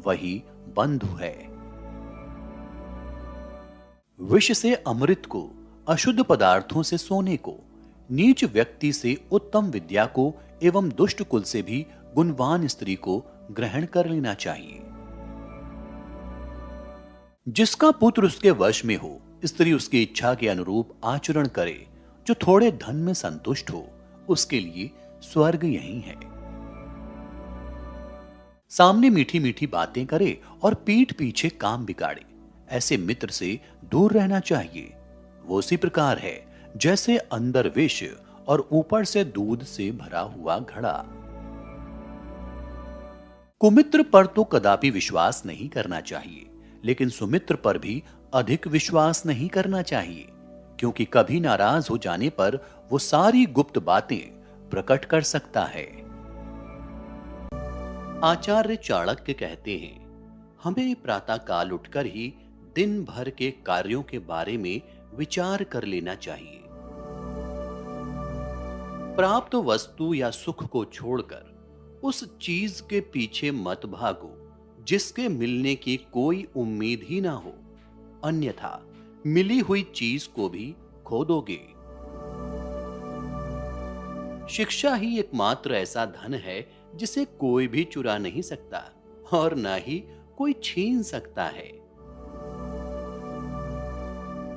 वही बंधु है। विष से अमृत को, अशुद्ध पदार्थों से सोने को, नीच व्यक्ति से उत्तम विद्या को एवं दुष्ट कुल से भी गुणवान स्त्री को ग्रहण कर लेना चाहिए। जिसका पुत्र उसके वश में हो, स्त्री उसकी इच्छा के अनुरूप आचरण करे, जो थोड़े धन में संतुष्ट हो, उसके लिए स्वर्ग यही है। सामने मीठी मीठी बातें करे और पीठ पीछे काम बिगाड़े, ऐसे मित्र से दूर रहना चाहिए। वो उसी प्रकार है जैसे अंदर विष और ऊपर से दूध से भरा हुआ घड़ा। कुमित्र पर तो कदापि विश्वास नहीं करना चाहिए, लेकिन सुमित्र पर भी अधिक विश्वास नहीं करना चाहिए, क्योंकि कभी नाराज हो जाने पर वो सारी गुप्त बातें प्रकट कर सकता है। आचार्य चाणक्य कहते हैं, हमें प्रातः काल उठकर ही दिन भर के कार्यों के बारे में विचार कर लेना चाहिए। प्राप्त वस्तु या सुख को छोड़कर उस चीज के पीछे मत भागो जिसके मिलने की कोई उम्मीद ही ना हो, अन्यथा मिली हुई चीज को भी खो दोगे। शिक्षा ही एकमात्र ऐसा धन है जिसे कोई भी चुरा नहीं सकता और ना ही कोई छीन सकता है।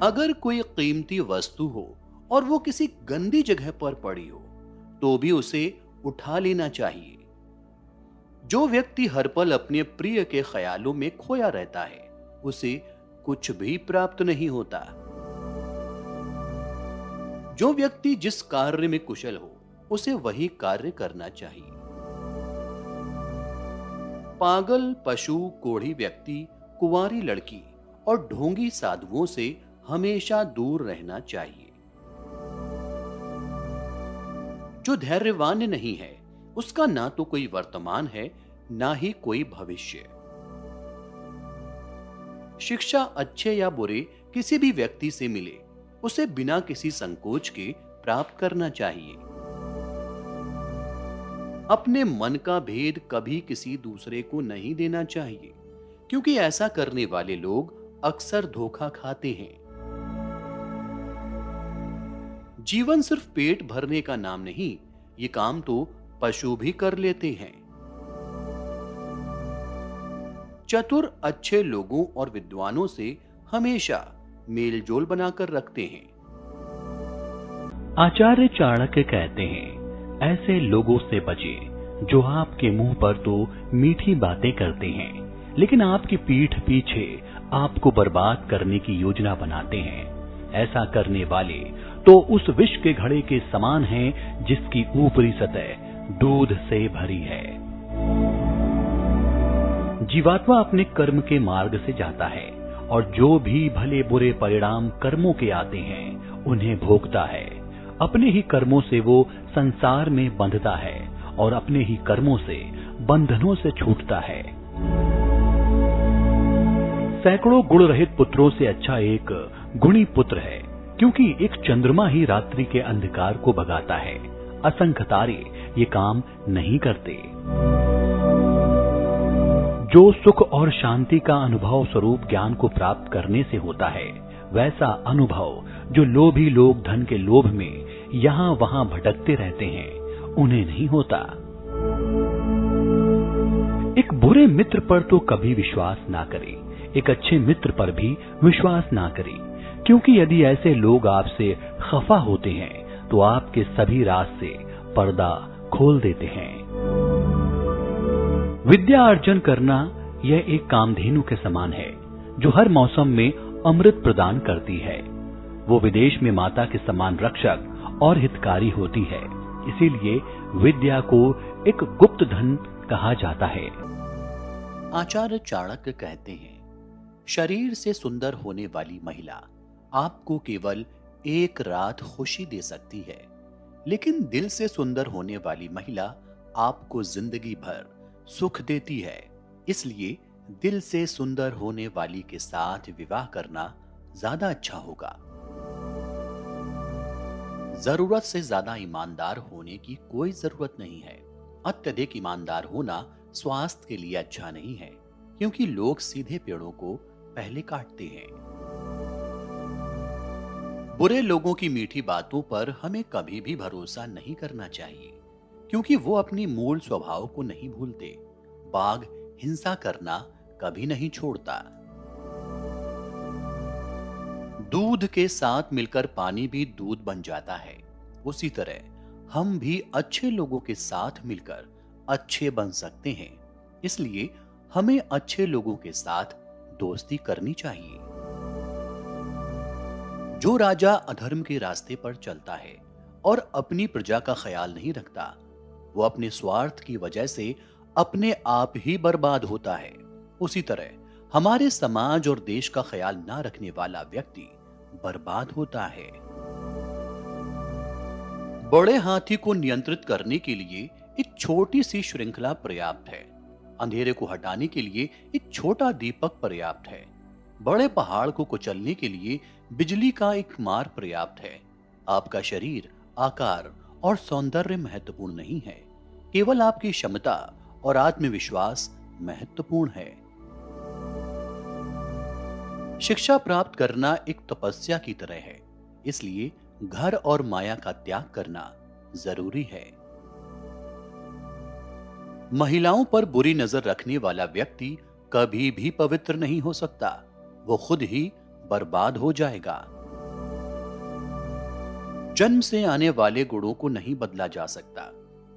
अगर कोई कीमती वस्तु हो और वो किसी गंदी जगह पर पड़ी हो तो भी उसे उठा लेना चाहिए। जो व्यक्ति हर पल अपने प्रिय के ख्यालों में खोया रहता है उसे कुछ भी प्राप्त नहीं होता। जो व्यक्ति जिस कार्य में कुशल हो उसे वही कार्य करना चाहिए। पागल, पशु, कोढ़ी व्यक्ति, कुंवारी लड़की और ढोंगी साधुओं से हमेशा दूर रहना चाहिए। जो धैर्यवान नहीं है उसका ना तो कोई वर्तमान है ना ही कोई भविष्य। शिक्षा अच्छे या बुरे किसी भी व्यक्ति से मिले उसे बिना किसी संकोच के प्राप्त करना चाहिए। अपने मन का भेद कभी किसी दूसरे को नहीं देना चाहिए, क्योंकि ऐसा करने वाले लोग अक्सर धोखा खाते हैं। जीवन सिर्फ पेट भरने का नाम नहीं, ये काम तो पशु भी कर लेते हैं। चतुर अच्छे लोगों और विद्वानों से हमेशा मेलजोल बनाकर रखते हैं। आचार्य चाणक्य कहते हैं, ऐसे लोगों से बचें जो आपके मुंह पर तो मीठी बातें करते हैं, लेकिन आपकी पीठ पीछे आपको बर्बाद करने की योजना बनाते हैं। ऐसा करने वाले तो उस विष के घड़े के समान हैं जिसकी ऊपरी सतह दूध से भरी है। जीवात्मा अपने कर्म के मार्ग से जाता है और जो भी भले बुरे परिणाम कर्मों के आते हैं उन्हें भोगता है। अपने ही कर्मों से वो संसार में बंधता है और अपने ही कर्मों से बंधनों से छूटता है। सैकड़ों गुण रहित पुत्रों से अच्छा एक गुणी पुत्र है, क्योंकि एक चंद्रमा ही रात्रि के अंधकार को भगाता है। असंख्य तारे ये काम नहीं करते। जो सुख और शांति का अनुभव स्वरूप ज्ञान को प्राप्त करने से होता है, वैसा अनुभव जो लोभी लोग धन के लोभ में यहाँ वहाँ भटकते रहते हैं, उन्हें नहीं होता। एक बुरे मित्र पर तो कभी विश्वास ना करें, एक अच्छे मित्र पर भी विश्वास ना करें, क्योंकि यदि ऐसे लोग आपसे खफा होते हैं तो आपके सभी राज से पर्दा खोल देते हैं। विद्या अर्जन करना यह एक कामधेनु के समान है जो हर मौसम में अमृत प्रदान करती है। वो विदेश में माता के समान रक्षक और हितकारी होती है, इसीलिए विद्या को एक गुप्त धन कहा जाता है। आचार्य चाणक्य कहते हैं, शरीर से सुंदर होने वाली महिला आपको केवल एक रात खुशी दे सकती है, लेकिन दिल से सुंदर होने वाली महिला आपको जिंदगी भर सुख देती है। इसलिए दिल से सुंदर होने वाली के साथ विवाह करना ज्यादा अच्छा होगा। जरूरत से ज्यादा ईमानदार होने की कोई जरूरत नहीं है। अत्यधिक ईमानदार होना स्वास्थ्य के लिए अच्छा नहीं है, क्योंकि लोग सीधे पेड़ों को पहले काटते हैं। बुरे लोगों की मीठी बातों पर हमें कभी भी भरोसा नहीं करना चाहिए, क्योंकि वो अपनी मूल स्वभाव को नहीं भूलते। बाघ हिंसा करना कभी नहीं छोड़ता। दूध के साथ मिलकर पानी भी दूध बन जाता है, उसी तरह हम भी अच्छे लोगों के साथ मिलकर अच्छे बन सकते हैं। इसलिए हमें अच्छे लोगों के साथ दोस्ती करनी चाहिए। जो राजा अधर्म के रास्ते पर चलता है और अपनी प्रजा का ख्याल नहीं रखता, वो अपने स्वार्थ की वजह से अपने आप ही बर्बाद होता है। उसी तरह हमारे समाज और देश का ख्याल ना रखने वाला व्यक्ति बर्बाद होता है। बड़े हाथी को नियंत्रित करने के लिए एक छोटी सी श्रृंखला पर्याप्त है। अंधेरे को हटाने के लिए एक छोटा दीपक पर्याप्त है। बड़े पहाड़ को कुचलने के लिए बिजली का एक मार्ग पर्याप्त है। आपका शरीर, आकार और सौंदर्य महत्वपूर्ण नहीं है, केवल आपकी क्षमता और आत्मविश्वास महत्वपूर्ण है। शिक्षा प्राप्त करना एक तपस्या की तरह है, इसलिए घर और माया का त्याग करना जरूरी है। महिलाओं पर बुरी नजर रखने वाला व्यक्ति कभी भी पवित्र नहीं हो सकता, वो खुद ही बर्बाद हो जाएगा। जन्म से आने वाले गुणों को नहीं बदला जा सकता।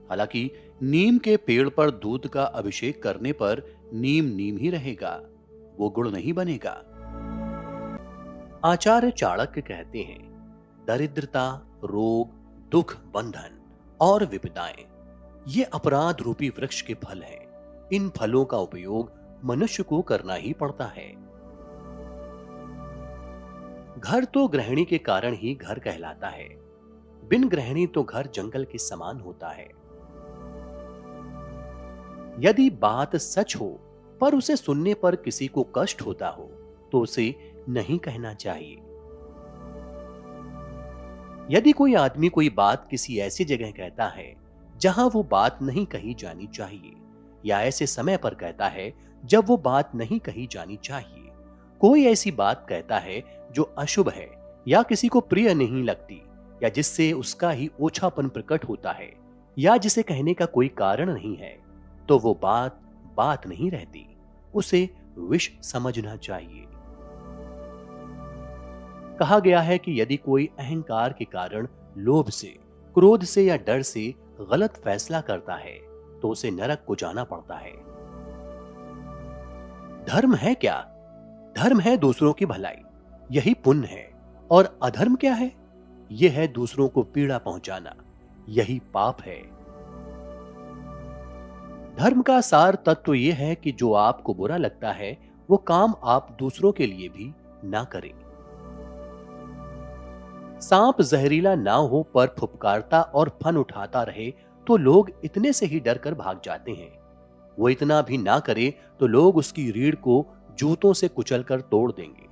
हालांकि नीम के पेड़ पर दूध का अभिषेक करने पर नीम नीम ही रहेगा, वो गुण नहीं बनेगा। आचार्य चाणक्य कहते हैं, दरिद्रता, रोग, दुख, बंधन और विपदाएं ये अपराध रूपी वृक्ष के फल हैं। इन फलों का उपयोग मनुष्य को करना ही पड़ता है। घर तो गृहिणी के कारण ही घर कहलाता है। बिन गृहिणी तो घर जंगल के समान होता है। यदि बात सच हो पर उसे सुनने पर किसी को कष्ट होता हो तो उसे नहीं कहना चाहिए। यदि कोई आदमी कोई बात किसी ऐसी जगह कहता है जहां वो बात नहीं कही जानी चाहिए, या ऐसे समय पर कहता है जब वो बात नहीं कही जानी चाहिए, कोई ऐसी बात कहता है जो अशुभ है या किसी को प्रिय नहीं लगती, या जिससे उसका ही ओछापन प्रकट होता है, या जिसे कहने का कोई कारण नहीं है, तो वो बात बात नहीं रहती, उसे विष समझना चाहिए। कहा गया है कि यदि कोई अहंकार के कारण लोभ से, क्रोध से या डर से गलत फैसला करता है तो उसे नरक को जाना पड़ता है। धर्म है क्या? धर्म है दूसरों की भलाई, यही पुण्य है। और अधर्म क्या है? यह है दूसरों को पीड़ा पहुंचाना, यही पाप है। धर्म का सार तत्व यह है कि जो आपको बुरा लगता है वो काम आप दूसरों के लिए भी ना करें। सांप जहरीला ना हो पर फुफकारता और फन उठाता रहे तो लोग इतने से ही डर कर भाग जाते हैं। वो इतना भी ना करे तो लोग उसकी रीढ़ को जूतों से कुचलकर तोड़ देंगे।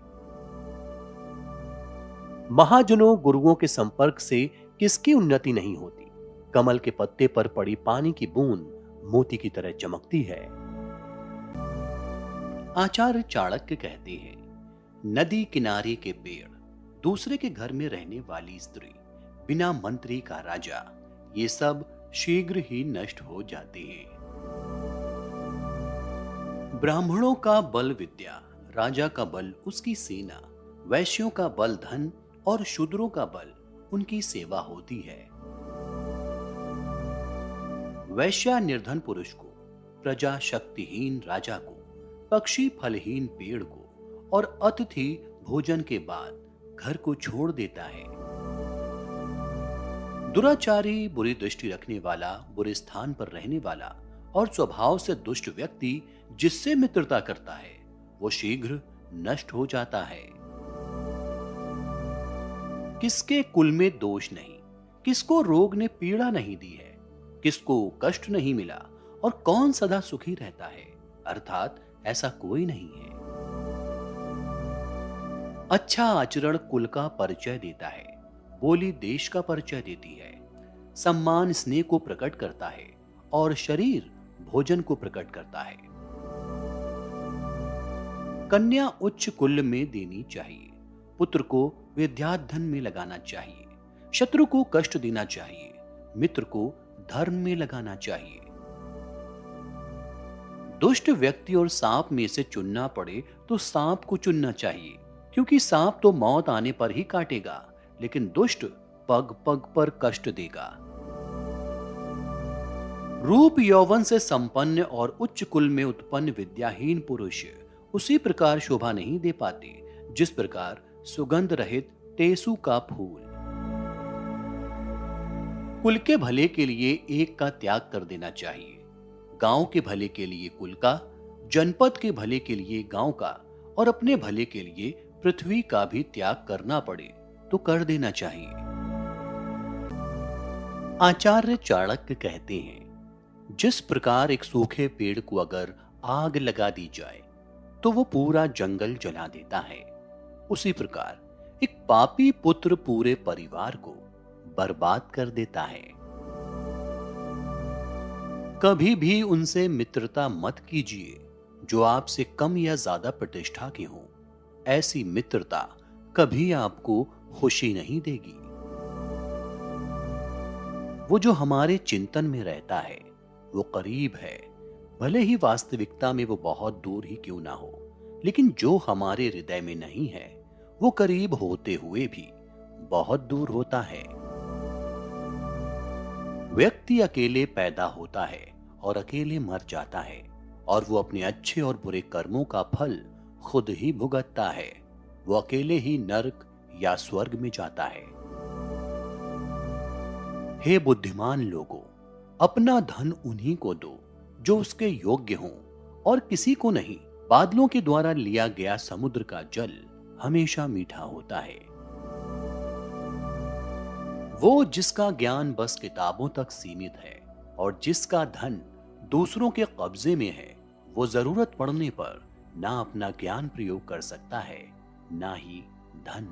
महाजनों गुरुओं के संपर्क से किसकी उन्नति नहीं होती? कमल के पत्ते पर पड़ी पानी की बूंद मोती की तरह चमकती है। आचार्य चाणक्य कहते हैं, नदी किनारे के पेड़, दूसरे के घर में रहने वाली स्त्री, बिना मंत्री का राजा, ये सब शीघ्र ही नष्ट हो जाते हैं। ब्राह्मणों का बल विद्या, राजा का बल उसकी सेना, वैश्यों का बल धन और शूद्रों का बल उनकी सेवा होती है। वैश्या निर्धन पुरुष को, प्रजा शक्तिहीन राजा को, पक्षी फलहीन पेड़ को और अतिथि भोजन के बाद घर को छोड़ देता है। दुराचारी, बुरी दृष्टि रखने वाला, बुरे स्थान पर रहने वाला और स्वभाव से दुष्ट व्यक्ति जिससे मित्रता करता है वो शीघ्र नष्ट हो जाता है। किसके कुल में दोष नहीं, किसको रोग ने पीड़ा नहीं दी है, किसको कष्ट नहीं मिला और कौन सदा सुखी रहता है, अर्थात ऐसा कोई नहीं है। अच्छा आचरण कुल का परिचय देता है, बोली देश का परिचय देती है, सम्मान स्नेह को प्रकट करता है और शरीर भोजन को प्रकट करता है। कन्या उच्च कुल में देनी चाहिए, पुत्र को विद्याधन में लगाना चाहिए, शत्रु को कष्ट देना चाहिए, मित्र को धर्म में लगाना चाहिए। दुष्ट व्यक्ति और सांप में से चुनना पड़े तो सांप को चुनना चाहिए, क्योंकि सांप तो मौत आने पर ही काटेगा, लेकिन दुष्ट पग पग पर कष्ट देगा। रूप यौवन से संपन्न और उच्च कुल में उत्पन्न विद्याहीन पुरुष उसी प्रकार शोभा नहीं दे पाते जिस प्रकार सुगंध रहित टेसू का फूल। कुल के भले के लिए एक का त्याग कर देना चाहिए, गांव के भले के लिए कुल का, जनपद के भले के लिए गांव का और अपने भले के लिए पृथ्वी का भी त्याग करना पड़े तो कर देना चाहिए। आचार्य चाणक्य कहते हैं, जिस प्रकार एक सूखे पेड़ को अगर आग लगा दी जाए तो वो पूरा जंगल जला देता है, उसी प्रकार एक पापी पुत्र पूरे परिवार को बर्बाद कर देता है। कभी भी उनसे मित्रता मत कीजिए जो आपसे कम या ज्यादा प्रतिष्ठा के हों। ऐसी मित्रता कभी आपको खुशी नहीं देगी। वो जो हमारे चिंतन में रहता है वो करीब है, भले ही वास्तविकता में वो बहुत दूर ही क्यों ना हो, लेकिन जो हमारे हृदय में नहीं है वो करीब होते हुए भी बहुत दूर होता है। व्यक्ति अकेले पैदा होता है और अकेले मर जाता है, और वो अपने अच्छे और बुरे कर्मों का फल खुद ही भुगतता है। वो अकेले ही नरक या स्वर्ग में जाता है। हे बुद्धिमान लोगों, अपना धन उन्हीं को दो जो उसके योग्य हों, और किसी को नहीं। बादलों के द्वारा लिया गया समुद्र का जल हमेशा मीठा होता है। वो जिसका ज्ञान बस किताबों तक सीमित है और जिसका धन दूसरों के कब्जे में है, वो जरूरत पड़ने पर ना अपना ज्ञान प्रयोग कर सकता है, ना ही धन।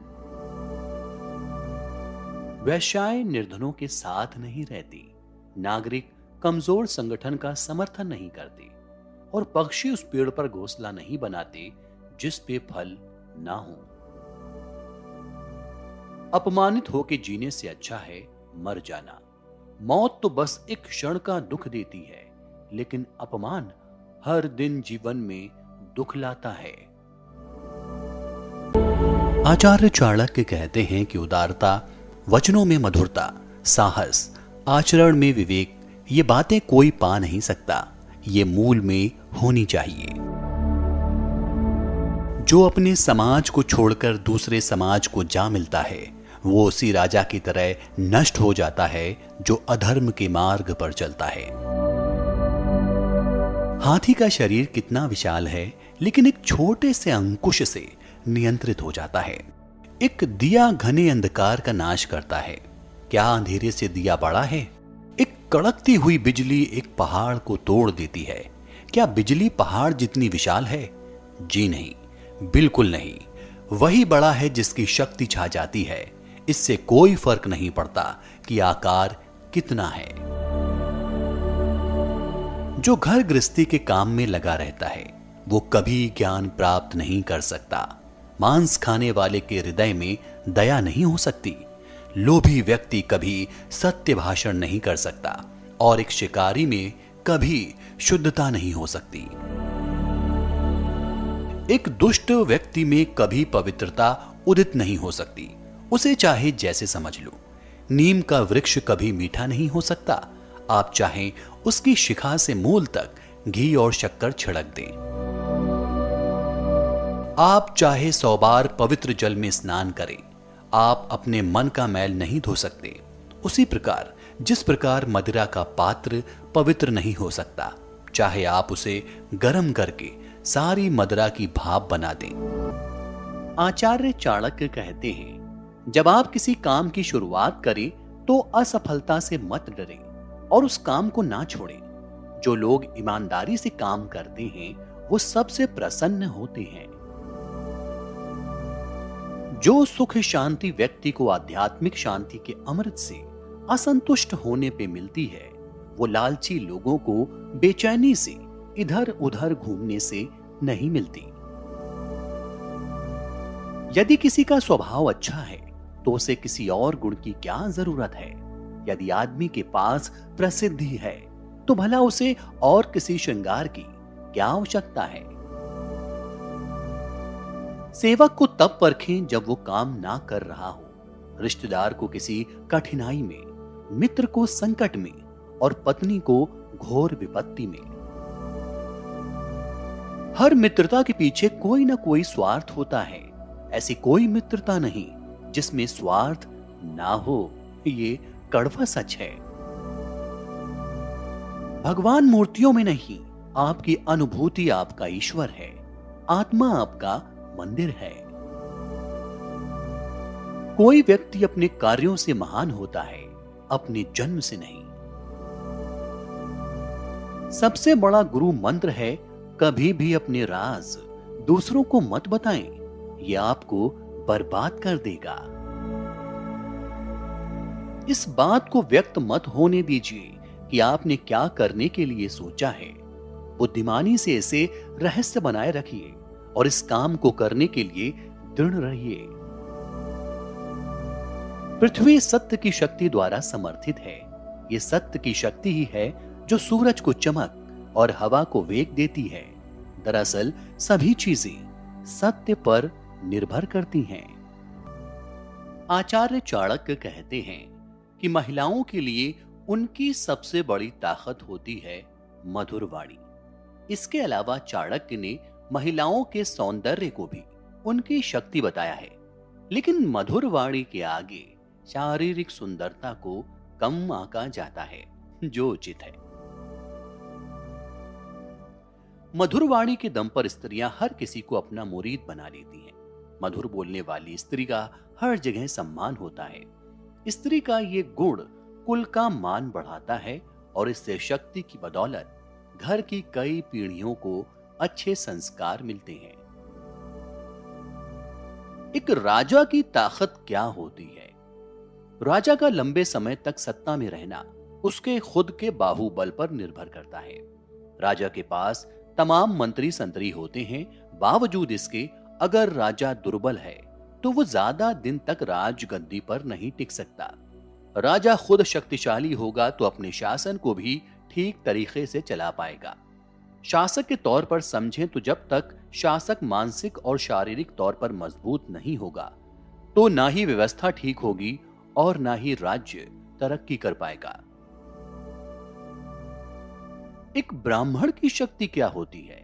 वैश्याएं निर्धनों के साथ नहीं रहती, नागरिक कमजोर संगठन का समर्थन नहीं करते और पक्षी उस पेड़ पर घोंसला नहीं बनाते जिस पे फल ना हो। अपमानित होकर जीने से अच्छा है मर जाना। मौत तो बस एक क्षण का दुख देती है, लेकिन अपमान हर दिन जीवन में दुख लाता है। आचार्य चाणक्य कहते हैं कि उदारता, वचनों में मधुरता, साहस, आचरण में विवेक, ये बातें कोई पा नहीं सकता, ये मूल में होनी चाहिए। जो अपने समाज को छोड़कर दूसरे समाज को जा मिलता है, वो उसी राजा की तरह नष्ट हो जाता है जो अधर्म के मार्ग पर चलता है। हाथी का शरीर कितना विशाल है, लेकिन एक छोटे से अंकुश से नियंत्रित हो जाता है। एक दिया घने अंधकार का नाश करता है। क्या अंधेरे से दिया बड़ा है? एक कड़कती हुई बिजली एक पहाड़ को तोड़ देती है। क्या बिजली पहाड़ जितनी विशाल है? जी नहीं, बिल्कुल नहीं। वही बड़ा है जिसकी शक्ति छा जाती है। इससे कोई फर्क नहीं पड़ता कि आकार कितना है। जो घर गृहस्थी के काम में लगा रहता है, वो कभी ज्ञान प्राप्त नहीं कर सकता। मांस खाने वाले के हृदय में दया नहीं हो सकती। लोभी व्यक्ति कभी सत्य भाषण नहीं कर सकता और एक शिकारी में कभी शुद्धता नहीं हो सकती। एक दुष्ट व्यक्ति में कभी पवित्रता उदित नहीं हो सकती। उसे चाहे जैसे समझ लो। नीम का वृक्ष कभी मीठा नहीं हो सकता। आप चाहें उसकी शिखा से मूल तक घी और शक्कर छिड़क दें। आप चाहे 100 बार पवित्र जल में स्नान करें, आप अपने मन का मैल नहीं धो सकते। उसी प्रकार जिस प्रकार मदिरा का पात्र पवित्र नहीं हो सकता, चाहे आप उसे गर्म करके सारी मदिरा की भाप बना दें। आचार्य चाणक्य कहते हैं, जब आप किसी काम की शुरुआत करें तो असफलता से मत डरें और उस काम को ना छोड़ें। जो लोग ईमानदारी से काम करते हैं, वो सबसे प्रसन्न होते हैं। जो सुख शांति व्यक्ति को आध्यात्मिक शांति के अमृत से असंतुष्ट होने पे मिलती है, वो लालची लोगों को बेचैनी से इधर उधर घूमने से नहीं मिलती। यदि किसी का स्वभाव अच्छा है तो उसे किसी और गुण की क्या जरूरत है। यदि आदमी के पास प्रसिद्धि है तो भला उसे और किसी श्रृंगार की क्या आवश्यकता है। सेवक को तब परखें जब वो काम ना कर रहा हो, रिश्तेदार को किसी कठिनाई में, मित्र को संकट में और पत्नी को घोर विपत्ति में। हर मित्रता के पीछे कोई ना कोई स्वार्थ होता है। ऐसी कोई मित्रता नहीं जिसमें स्वार्थ ना हो। ये कड़वा सच है। भगवान मूर्तियों में नहीं, आपकी अनुभूति आपका ईश्वर है। आत्मा आपका मंदिर है। कोई व्यक्ति अपने कार्यों से महान होता है, अपने जन्म से नहीं। सबसे बड़ा गुरु मंत्र है, कभी भी अपने राज दूसरों को मत बताएं, यह आपको बर्बाद कर देगा। इस बात को व्यक्त मत होने दीजिए कि आपने क्या करने के लिए सोचा है। बुद्धिमानी से इसे रहस्य बनाए रखिए और इस काम को करने के लिए दृढ़ रहिए। पृथ्वी सत्य की शक्ति द्वारा समर्थित है। ये सत्य की शक्ति ही है जो सूरज को चमक और हवा को वेग देती है। दरअसल सभी चीजें सत्य पर निर्भर करती हैं। आचार्य चाणक्य कहते हैं कि महिलाओं के लिए उनकी सबसे बड़ी ताकत होती है मधुर वाणी। इसके अलावा चाणक्य ने महिलाओं के सौंदर्य को भी उनकी शक्ति बताया है, लेकिन मधुर वाणी के आगे शारीरिक सुंदरता को कम आंका जाता है, जो उचित है। मधुर वाणी के दम पर स्त्रियां हर किसी को अपना मुरीद बना लेती हैं। मधुर बोलने वाली स्त्री का हर जगह सम्मान होता है। स्त्री का ये गुण कुल का मान बढ़ाता है और इससे शक्ति की बदौलत घर की कई पीढ़ियों को अच्छे संस्कार मिलते हैं। एक राजा की ताकत क्या होती है? राजा का लंबे समय तक सत्ता में रहना उसके खुद के बाहुबल पर निर्भर करता है। राजा के पास तमाम मंत्री संतरी होते हैं, बावजूद इसके अगर राजा दुर्बल है तो वो ज्यादा दिन तक राजगद्दी पर नहीं टिक सकता। राजा खुद शक्तिशाली होगा तो अपने शासन को भी ठीक तरीके से चला पाएगा। शासक के तौर पर समझें तो जब तक शासक मानसिक और शारीरिक तौर पर मजबूत नहीं होगा तो ना ही व्यवस्था ठीक होगी और ना ही राज्य तरक्की कर पाएगा। एक ब्राह्मण की शक्ति क्या होती है?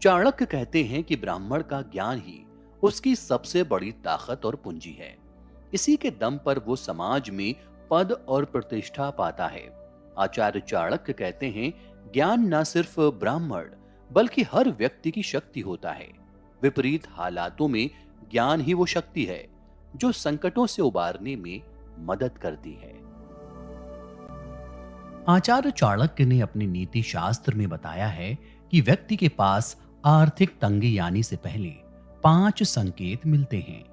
चाणक्य कहते हैं कि ब्राह्मण का ज्ञान ही उसकी सबसे बड़ी ताकत और पूंजी है। इसी के दम पर वो समाज में पद और प्रतिष्ठा पाता है। आचार्य चाणक्य कहते हैं, ज्ञान न सिर्फ ब्राह्मण बल्कि हर व्यक्ति की शक्ति होता है। विपरीत हालातों में ज्ञान ही वो शक्ति है जो संकटों से उबारने में मदद करती है। आचार्य चाणक्य ने अपने नीति शास्त्र में बताया है कि व्यक्ति के पास आर्थिक तंगी आने से पहले 5 संकेत मिलते हैं।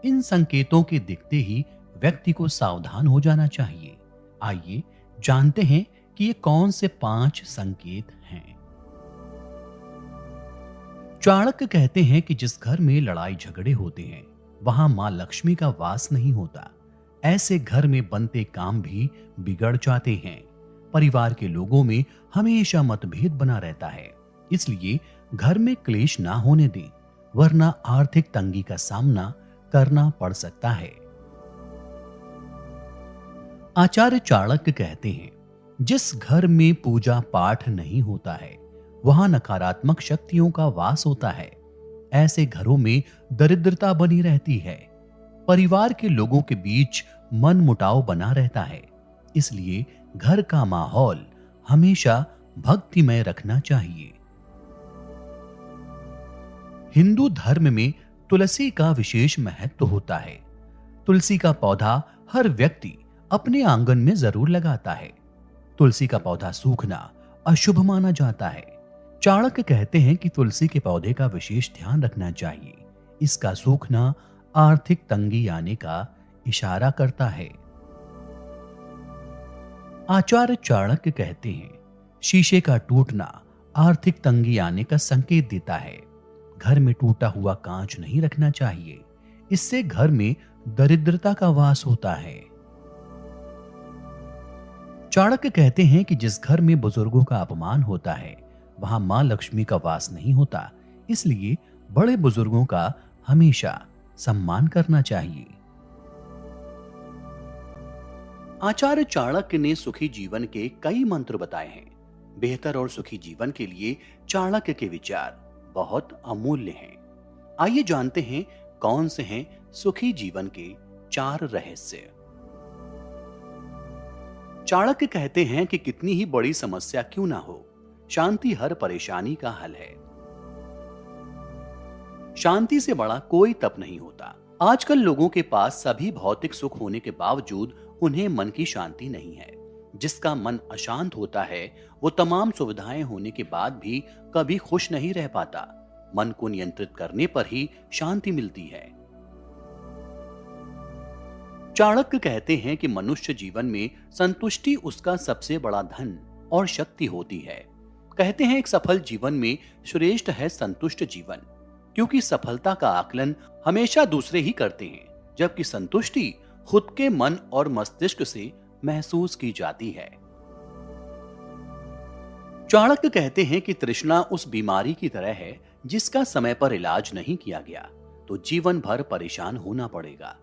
इन संकेतों के दिखते ही व्यक्ति को सावधान हो जाना चाहिए। आइए जानते हैं कि ये कौन से 5 संकेत हैं। चाणक्य कहते हैं कि जिस घर में लड़ाई झगड़े होते हैं वहां मां लक्ष्मी का वास नहीं होता। ऐसे घर में बनते काम भी बिगड़ जाते हैं। परिवार के लोगों में हमेशा मतभेद बना रहता है। इसलिए घर में क्लेश ना होने दें, वरना आर्थिक तंगी का सामना करना पड़ सकता है। आचार्य चाणक्य कहते हैं, जिस घर में पूजा पाठ नहीं होता है वहां नकारात्मक शक्तियों का वास होता है। ऐसे घरों में दरिद्रता बनी रहती है। परिवार के लोगों के बीच मन मुटाव बना रहता है। इसलिए घर का माहौल हमेशा भक्तिमय रखना चाहिए। हिंदू धर्म में तुलसी का विशेष महत्व होता है। तुलसी का पौधा हर व्यक्ति अपने आंगन में जरूर लगाता है। तुलसी का पौधा सूखना अशुभ माना जाता है। चाणक्य कहते हैं कि तुलसी के पौधे का विशेष ध्यान रखना चाहिए। इसका सूखना आर्थिक तंगी आने का इशारा करता है। आचार्य चाणक्य कहते हैं, शीशे का टूटना आर्थिक तंगी आने का संकेत देता है। घर में टूटा हुआ कांच नहीं रखना चाहिए। इससे घर में दरिद्रता का वास होता है। चाणक्य कहते हैं कि जिस घर में बुजुर्गों का अपमान होता है वहां मां लक्ष्मी का वास नहीं होता। इसलिए बड़े बुजुर्गों का हमेशा सम्मान करना चाहिए। आचार्य चाणक्य ने सुखी जीवन के कई मंत्र बताए हैं। बेहतर और सुखी जीवन के लिए चाणक्य के विचार बहुत अमूल्य हैं। आइए जानते हैं कौन से हैं सुखी जीवन के 4 रहस्य। चाणक्य कहते हैं कि कितनी ही बड़ी समस्या क्यों ना हो, शांति हर परेशानी का हल है। शांति से बड़ा कोई तप नहीं होता। आजकल लोगों के पास सभी भौतिक सुख होने के बावजूद उन्हें मन की शांति नहीं है। जिसका मन अशांत होता है वो तमाम सुविधाएं होने के बाद भी कभी खुश नहीं रह पाता। मन को नियंत्रित करने पर ही शांति मिलती है। चाणक्य कहते हैं कि मनुष्य जीवन में संतुष्टि उसका सबसे बड़ा धन और शक्ति होती है। कहते हैं एक सफल जीवन में श्रेष्ठ है संतुष्ट जीवन, क्योंकि सफलता का आकलन हमेशा दूसरे ही करते हैं, जबकि संतुष्टि खुद के मन और मस्तिष्क से महसूस की जाती है। चाणक्य कहते हैं कि तृष्णा उस बीमारी की तरह है जिसका समय पर इलाज नहीं किया गया तो जीवन भर परेशान होना पड़ेगा।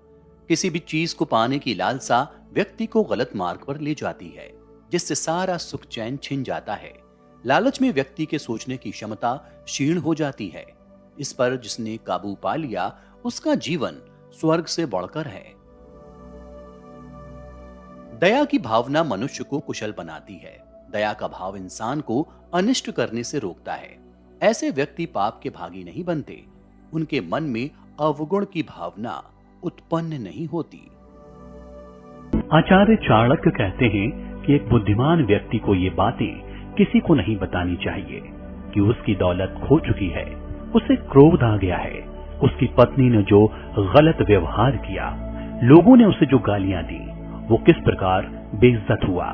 किसी भी चीज को पाने की लालसा व्यक्ति को गलत मार्ग पर ले जाती है, जिससे सारा सुख चैन छिन जाता है। लालच में व्यक्ति के सोचने की क्षमता क्षीण हो जाती है। इस पर जिसने काबू पा लिया उसका जीवन स्वर्ग से बढ़कर है। दया की भावना मनुष्य को कुशल बनाती है। दया का भाव इंसान को अनिष्ट करने से रोकता है। ऐसे व्यक्ति पाप के भागी नहीं बनते। उनके मन में अवगुण की भावना उत्पन्न नहीं होती। आचार्य चाणक्य कहते हैं कि एक बुद्धिमान व्यक्ति को ये बातें किसी को नहीं बतानी चाहिए कि उसकी दौलत खो चुकी है, उसे क्रोध आ गया है, उसकी पत्नी ने जो गलत व्यवहार किया, लोगों ने उसे जो गालियां दी, वो किस प्रकार बेइज्जत हुआ।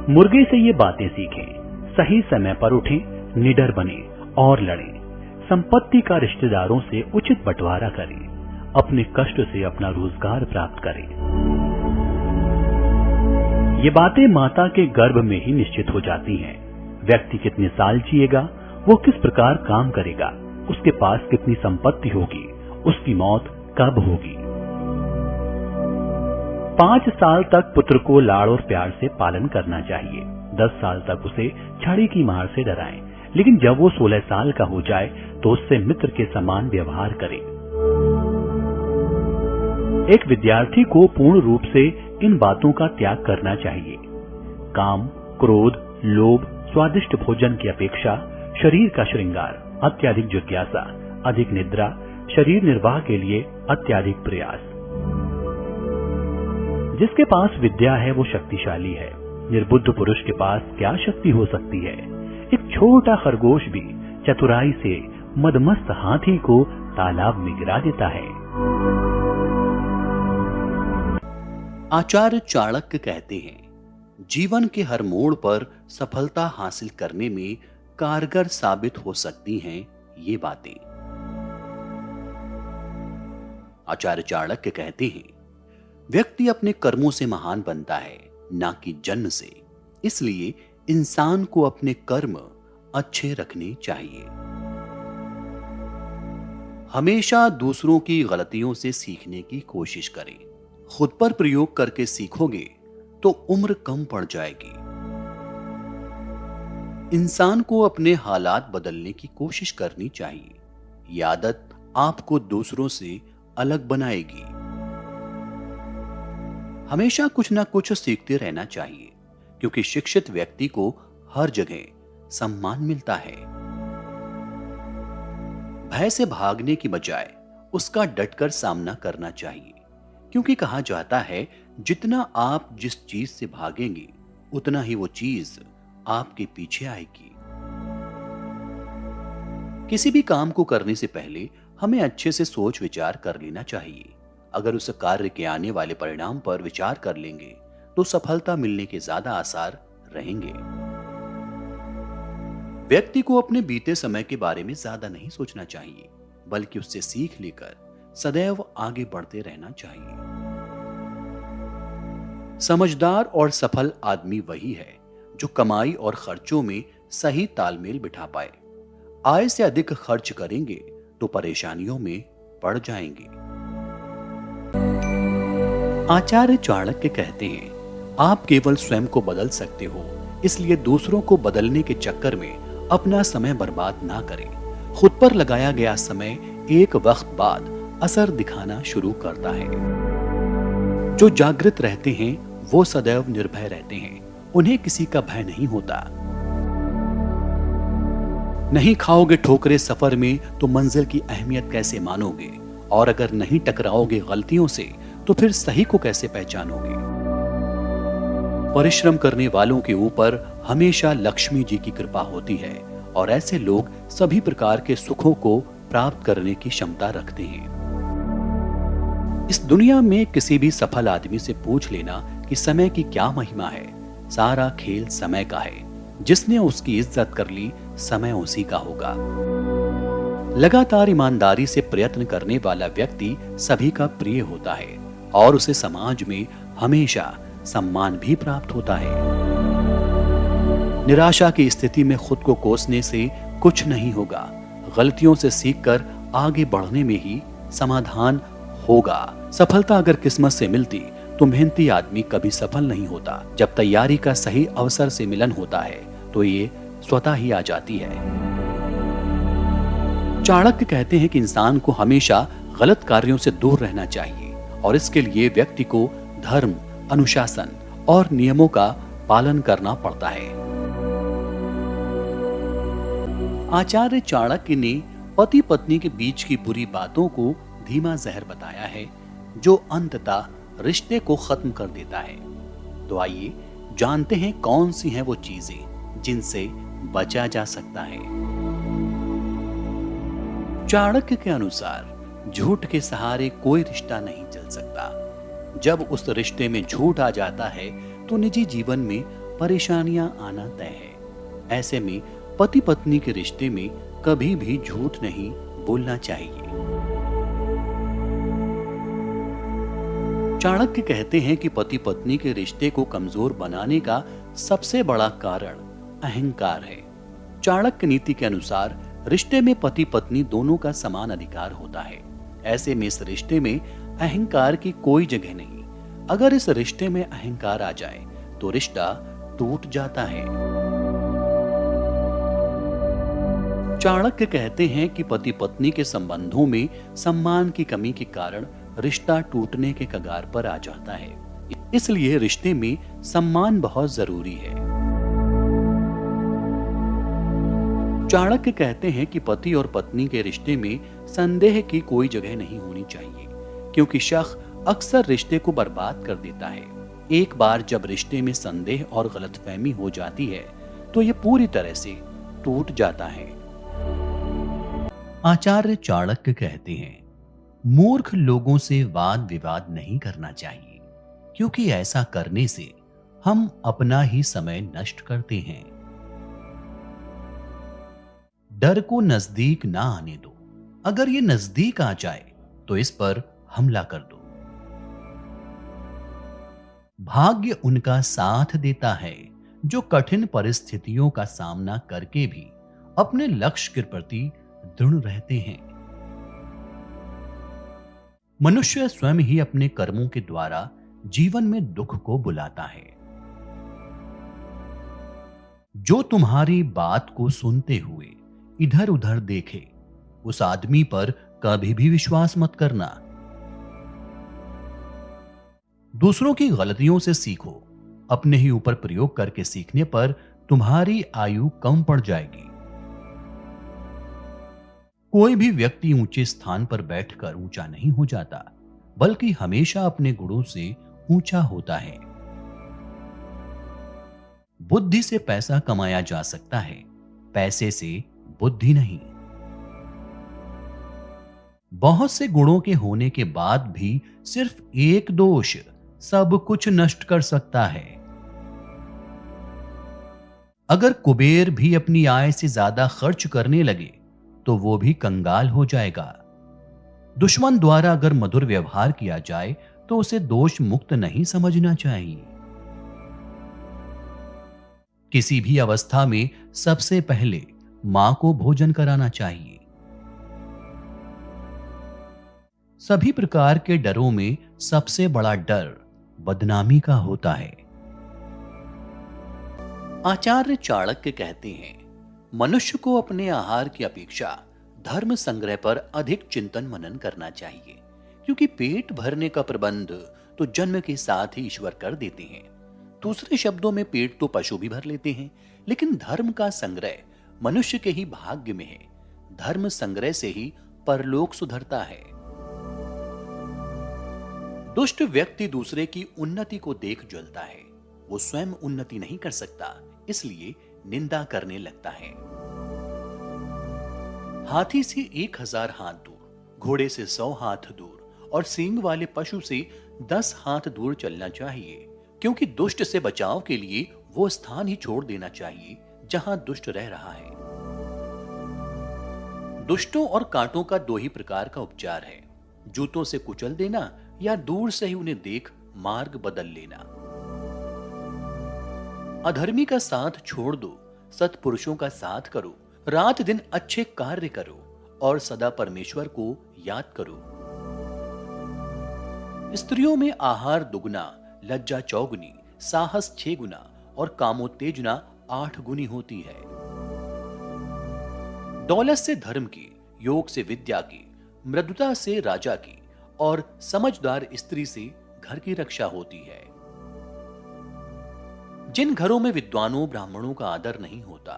मुर्गे से ये बातें सीखें, सही समय पर उठें, निडर बने और लड़ें, संपत्ति का रिश्तेदारों से उचित बंटवारा करें, अपने कष्ट से अपना रोजगार प्राप्त करें। ये बातें माता के गर्भ में ही निश्चित हो जाती हैं। व्यक्ति कितने साल जिएगा, वो किस प्रकार काम करेगा, उसके पास कितनी संपत्ति होगी, उसकी मौत कब होगी। 5 साल तक पुत्र को लाड़ और प्यार से पालन करना चाहिए। 10 साल तक उसे छड़ी की मार से डराएं, लेकिन जब वो 16 साल का हो जाए तो उससे मित्र के समान व्यवहार करें। एक विद्यार्थी को पूर्ण रूप से इन बातों का त्याग करना चाहिए। काम, क्रोध, लोभ, स्वादिष्ट भोजन की अपेक्षा, शरीर का श्रृंगार, अत्यधिक जिज्ञासा, अधिक निद्रा, शरीर निर्वाह के लिए अत्यधिक प्रयास। जिसके पास विद्या है वो शक्तिशाली है। निर्बुद्ध पुरुष के पास क्या शक्ति हो सकती है। एक छोटा खरगोश भी चतुराई से मदमस्त हाथी को तालाब में गिरा देता है। आचार्य चाणक्य कहते हैं, जीवन के हर मोड़ पर सफलता हासिल करने में कारगर साबित हो सकती हैं ये बातें। आचार्य चाणक्य कहते हैं, व्यक्ति अपने कर्मों से महान बनता है, ना कि जन्म से। इसलिए इंसान को अपने कर्म अच्छे रखने चाहिए। हमेशा दूसरों की गलतियों से सीखने की कोशिश करें। खुद पर प्रयोग करके सीखोगे तो उम्र कम पड़ जाएगी। इंसान को अपने हालात बदलने की कोशिश करनी चाहिए। यह आदत आपको दूसरों से अलग बनाएगी। हमेशा कुछ ना कुछ सीखते रहना चाहिए, क्योंकि शिक्षित व्यक्ति को हर जगह सम्मान मिलता है। भय से भागने की बजाय उसका डटकर सामना करना चाहिए, क्योंकि कहा जाता है जितना आप जिस चीज से भागेंगे उतना ही वो चीज आपके पीछे आएगी। किसी भी काम को करने से पहले हमें अच्छे से सोच विचार कर लेना चाहिए। अगर उस कार्य के आने वाले परिणाम पर विचार कर लेंगे तो सफलता मिलने के ज्यादा आसार रहेंगे। व्यक्ति को अपने बीते समय के बारे में ज्यादा नहीं सोचना चाहिए, बल्कि उससे सीख लेकर सदैव आगे बढ़ते रहना चाहिए। समझदार और सफल आदमी वही है जो कमाई और खर्चों में सही तालमेल बिठा पाए। आय से अधिक खर्च करेंगे तो परेशानियों में पड़ जाएंगे। आचार्य चाणक्य कहते हैं, आप केवल स्वयं को बदल सकते हो, इसलिए दूसरों को बदलने के चक्कर में अपना समय बर्बाद ना करें। खुद पर लगाया गया समय एक वक्त बाद असर दिखाना शुरू करता है। जो जागृत रहते हैं वो सदैव निर्भय रहते हैं, उन्हें किसी का भय नहीं होता। नहीं खाओगे ठोकरे सफर में तो मंजिल की अहमियत कैसे मानोगे, और अगर नहीं टकराओगे गलतियों से तो फिर सही को कैसे पहचानोगे। परिश्रम करने वालों के ऊपर हमेशा लक्ष्मी जी की कृपा होती है, और ऐसे लोग सभी प्रकार के सुखों को प्राप्त करने की क्षमता रखते हैं। इस दुनिया में किसी भी सफल आदमी से पूछ लेना कि समय की क्या महिमा है। सारा खेल समय का है। जिसने उसकी इज्जत कर ली, समय उसी का होगा। लगातार ईमानदारी से प्रयत्न करने वाला व्यक्ति सभी का प्रिय होता है, और उसे समाज में हमेशा सम्मान भी प्राप्त होता है। निराशा की स्थिति में खुद को कोसने से कुछ नहीं होगा। गलतियों से सीखकर आगे बढ़ने में ही समाधान होगा। सफलता अगर किस्मत से मिलती तो मेहनती आदमी कभी सफल नहीं होता। जब तैयारी का सही अवसर से मिलन होता है तो ये स्वतः ही आ जाती है। चाणक्य कहते हैं कि इंसान को हमेशा गलत कार्यों से दूर रहना चाहिए, और इसके लिए व्यक्ति को धर्म, अनुशासन और नियमों का पालन करना पड़ता है। आचार्य चाणक्य ने पति पत्नी के बीच की बुरी बातों को धीमा जहर बताया है जो अंततः रिश्ते को खत्म कर देता है। तो आइए जानते हैं कौन सी हैं वो चीजें जिनसे बचा जा सकता है। चाणक्य के अनुसार झूठ के सहारे कोई रिश्ता नहीं चल सकता। जब उस रिश्ते में झूठ आ जाता है तो निजी जीवन में परेशानियां आना तय है। ऐसे में पति पत्नी के रिश्ते में कभी भी झूठ नहीं बोलना चाहिए। चाणक्य कहते हैं कि पति पत्नी के रिश्ते को कमजोर बनाने का सबसे बड़ा कारण अहंकार है। चाणक्य नीति के अनुसार रिश्ते में पति पत्नी दोनों का समान अधिकार होता है। ऐसे में इस रिश्ते में अहंकार की कोई जगह नहीं। अगर इस रिश्ते में अहंकार आ जाए तो रिश्ता टूट जाता है। चाणक्य कहते हैं कि पति पत्नी के संबंधों में सम्मान की कमी के कारण रिश्ता टूटने के कगार पर आ जाता है। इसलिए रिश्ते में सम्मान बहुत जरूरी है। चाणक्य कहते हैं कि पति और पत्नी के रिश्ते में संदेह की कोई जगह नहीं होनी चाहिए, क्योंकि शक अक्सर रिश्ते को बर्बाद कर देता है। एक बार जब रिश्ते में संदेह और गलतफहमी हो जाती है तो यह पूरी तरह से टूट जाता है। आचार्य चाणक्य कहते हैं, मूर्ख लोगों से वाद विवाद नहीं करना चाहिए, क्योंकि ऐसा करने से हम अपना ही समय नष्ट करते हैं। डर को नजदीक ना आने दो। अगर ये नजदीक आ जाए तो इस पर हमला कर दो। भाग्य उनका साथ देता है जो कठिन परिस्थितियों का सामना करके भी अपने लक्ष्य के प्रति दृढ़ रहते हैं। मनुष्य स्वयं ही अपने कर्मों के द्वारा जीवन में दुख को बुलाता है। जो तुम्हारी बात को सुनते हुए इधर उधर देखे, उस आदमी पर कभी भी विश्वास मत करना। दूसरों की गलतियों से सीखो। अपने ही ऊपर प्रयोग करके सीखने पर तुम्हारी आयु कम पड़ जाएगी। कोई भी व्यक्ति ऊंचे स्थान पर बैठकर ऊंचा नहीं हो जाता, बल्कि हमेशा अपने गुणों से ऊंचा होता है। बुद्धि से पैसा कमाया जा सकता है, पैसे से बुद्धि नहीं। बहुत से गुणों के होने के बाद भी सिर्फ एक दोष सब कुछ नष्ट कर सकता है। अगर कुबेर भी अपनी आय से ज्यादा खर्च करने लगे तो वो भी कंगाल हो जाएगा। दुश्मन द्वारा अगर मधुर व्यवहार किया जाए तो उसे दोष मुक्त नहीं समझना चाहिए। किसी भी अवस्था में सबसे पहले मां को भोजन कराना चाहिए। सभी प्रकार के डरों में सबसे बड़ा डर बदनामी का होता है। आचार्य चाणक्य कहते हैं, मनुष्य को अपने आहार की अपेक्षा धर्म संग्रह पर अधिक चिंतन मनन करना चाहिए, क्योंकि पेट भरने का प्रबंध तो जन्म के साथ ही ईश्वर कर देते हैं। दूसरे शब्दों में पेट तो पशु भी भर लेते हैं, लेकिन धर्म का संग्रह मनुष्य के ही भाग्य में है। धर्म संग्रह से ही परलोक सुधरता है। दुष्ट व्यक्ति दूसरे की उन्नति को देख जलता है। वो स्वयं उन्नति नहीं कर सकता, इसलिए निंदा करने लगता है। हाथी से 1000 हाथ दूर, घोड़े से 100 हाथ दूर और सींग वाले पशु से 10 हाथ दूर चलना चाहिए, क्योंकि दुष्ट से बचाव के लिए वो स्थान ही छोड़ देना चाहिए जहां दुष्ट रह रहा है। दुष्टों और कांटों का 2 ही प्रकार का उपचार है, जूतों से कुचल देना या दूर से ही उन्हें देख मार्ग बदल लेना। अधर्मी का साथ छोड़ दो, सत्पुरुषों का साथ करो, रात दिन अच्छे कार्य करो और सदा परमेश्वर को याद करो। स्त्रियों में आहार दुगुना, लज्जा 4 गुनी, साहस 6 गुना और कामोत्तेजना 8 गुनी होती है। दौलत से धर्म की, योग से विद्या की, मृदुता से राजा की और समझदार स्त्री से घर की रक्षा होती है। जिन घरों में विद्वानों ब्राह्मणों का आदर नहीं होता,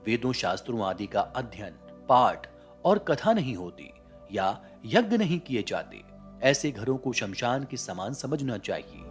वेदों शास्त्रों आदि का अध्ययन, पाठ और कथा नहीं होती या यज्ञ नहीं किए जाते, ऐसे घरों को शमशान के समान समझना चाहिए।